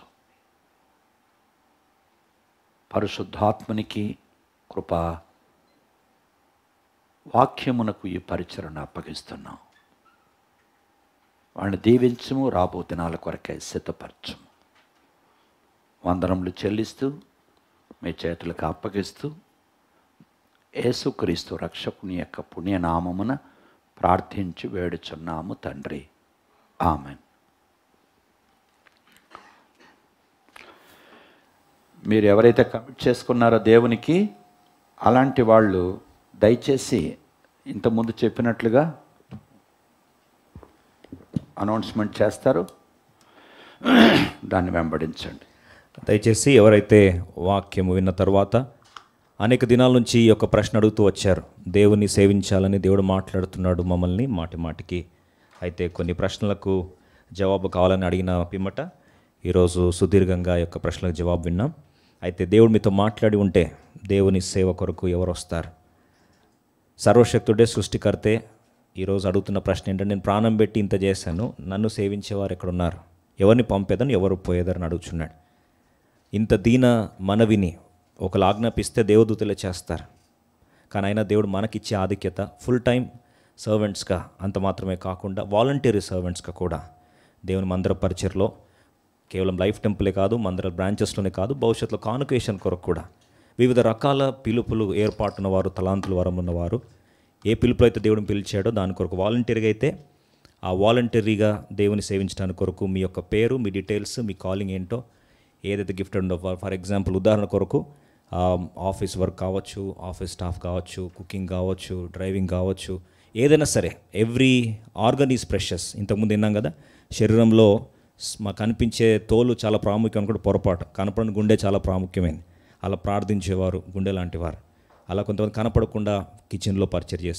పరిశుద్ధాత్మనికి కృప, వాక్యమునకు ఈ పరిచరణ అప్పగిస్తున్నాం. వాడిని దీవించము. రాబో దినాల కొరకై సిద్ధపరచము. వందనములు చెల్లిస్తూ మీ చేతులకు అప్పగిస్తూ యేసుక్రీస్తు రక్షకుని యొక్క పుణ్యనామమున ప్రార్థించి వేడుచున్నాము తండ్రి. ఆమెన్. మీరు ఎవరైతే కమిట్ చేసుకున్నారో దేవునికి, అలాంటి వాళ్ళు దయచేసి ఇంతకుముందు చెప్పినట్లుగా అనౌన్స్మెంట్ చేస్తారు, దాన్ని వెంబడించండి. దయచేసి ఎవరైతే వాక్యము విన్న తర్వాత అనేక దినాల నుంచి ఈ యొక్క ప్రశ్న అడుగుతూ వచ్చారు, దేవుని సేవించాలని దేవుడు మాట్లాడుతున్నాడు మమ్మల్ని మాటి మాటికి. అయితే కొన్ని ప్రశ్నలకు జవాబు కావాలని అడిగిన పిమ్మట ఈరోజు సుదీర్ఘంగా ఈ యొక్క ప్రశ్నలకు జవాబు విన్నాం. అయితే దేవుడు మీతో మాట్లాడి ఉంటే దేవుని సేవ కొరకు ఎవరు వస్తారు? సర్వశక్తుడే, సృష్టికర్తే ఈరోజు అడుగుతున్న ప్రశ్న ఏంటంటే, నేను ప్రాణం పెట్టి ఇంత చేశాను, నన్ను సేవించేవారు ఎక్కడున్నారు? ఎవరిని పంపేదని, ఎవరు పోయేదని అడుగుతున్నాడు. ఇంత దీన మనవిని ఒకరు ఆజ్ఞాపిస్తే దేవదూతలే చేస్తారు. కానీ అయినా దేవుడు మనకిచ్చే ఆధిక్యత ఫుల్ టైం సర్వెంట్స్గా అంత మాత్రమే కాకుండా వాలంటీరీ సర్వెంట్స్గా కూడా దేవుని మందిర పరిచర్లో కేవలం లైఫ్ టెంపులే కాదు, మందిర బ్రాంచెస్లోనే కాదు, భవిష్యత్తులో కాన్వకేషన్ కొరకు కూడా వివిధ రకాల పిలుపులు ఏర్పాటున్నవారు, తలాంతుల వరం ఉన్నవారు, ఏ పిలుపులు అయితే దేవుడిని పిలిచాడో దాని కొరకు వాలంటీర్గా అయితే ఆ వాలంటరీగా దేవుని సేవించడానికి కొరకు మీ యొక్క పేరు, మీ డీటెయిల్స్, మీ కాలింగ్ ఏంటో, ఏదైతే గిఫ్ట్ ఉందో, ఫర్ ఎగ్జాంపుల్ ఉదాహరణ కొరకు ఆఫీస్ వర్క్ కావచ్చు, ఆఫీస్ స్టాఫ్ కావచ్చు, కుకింగ్ కావచ్చు, డ్రైవింగ్ కావచ్చు, ఏదైనా సరే. Every organ is precious. ఇంతకుముందు విన్నాం కదా, శరీరంలో మాకు కనిపించే తోలు చాలా ప్రాముఖ్యం అనుకుంటే పొరపాటు. కనపడని గుండె చాలా ప్రాముఖ్యమైనది. అలా ప్రార్థించేవారు గుండె లాంటి వారు. అలా కొంతమంది కనపడకుండా కిచెన్లో పరిచయం చేస్తారు.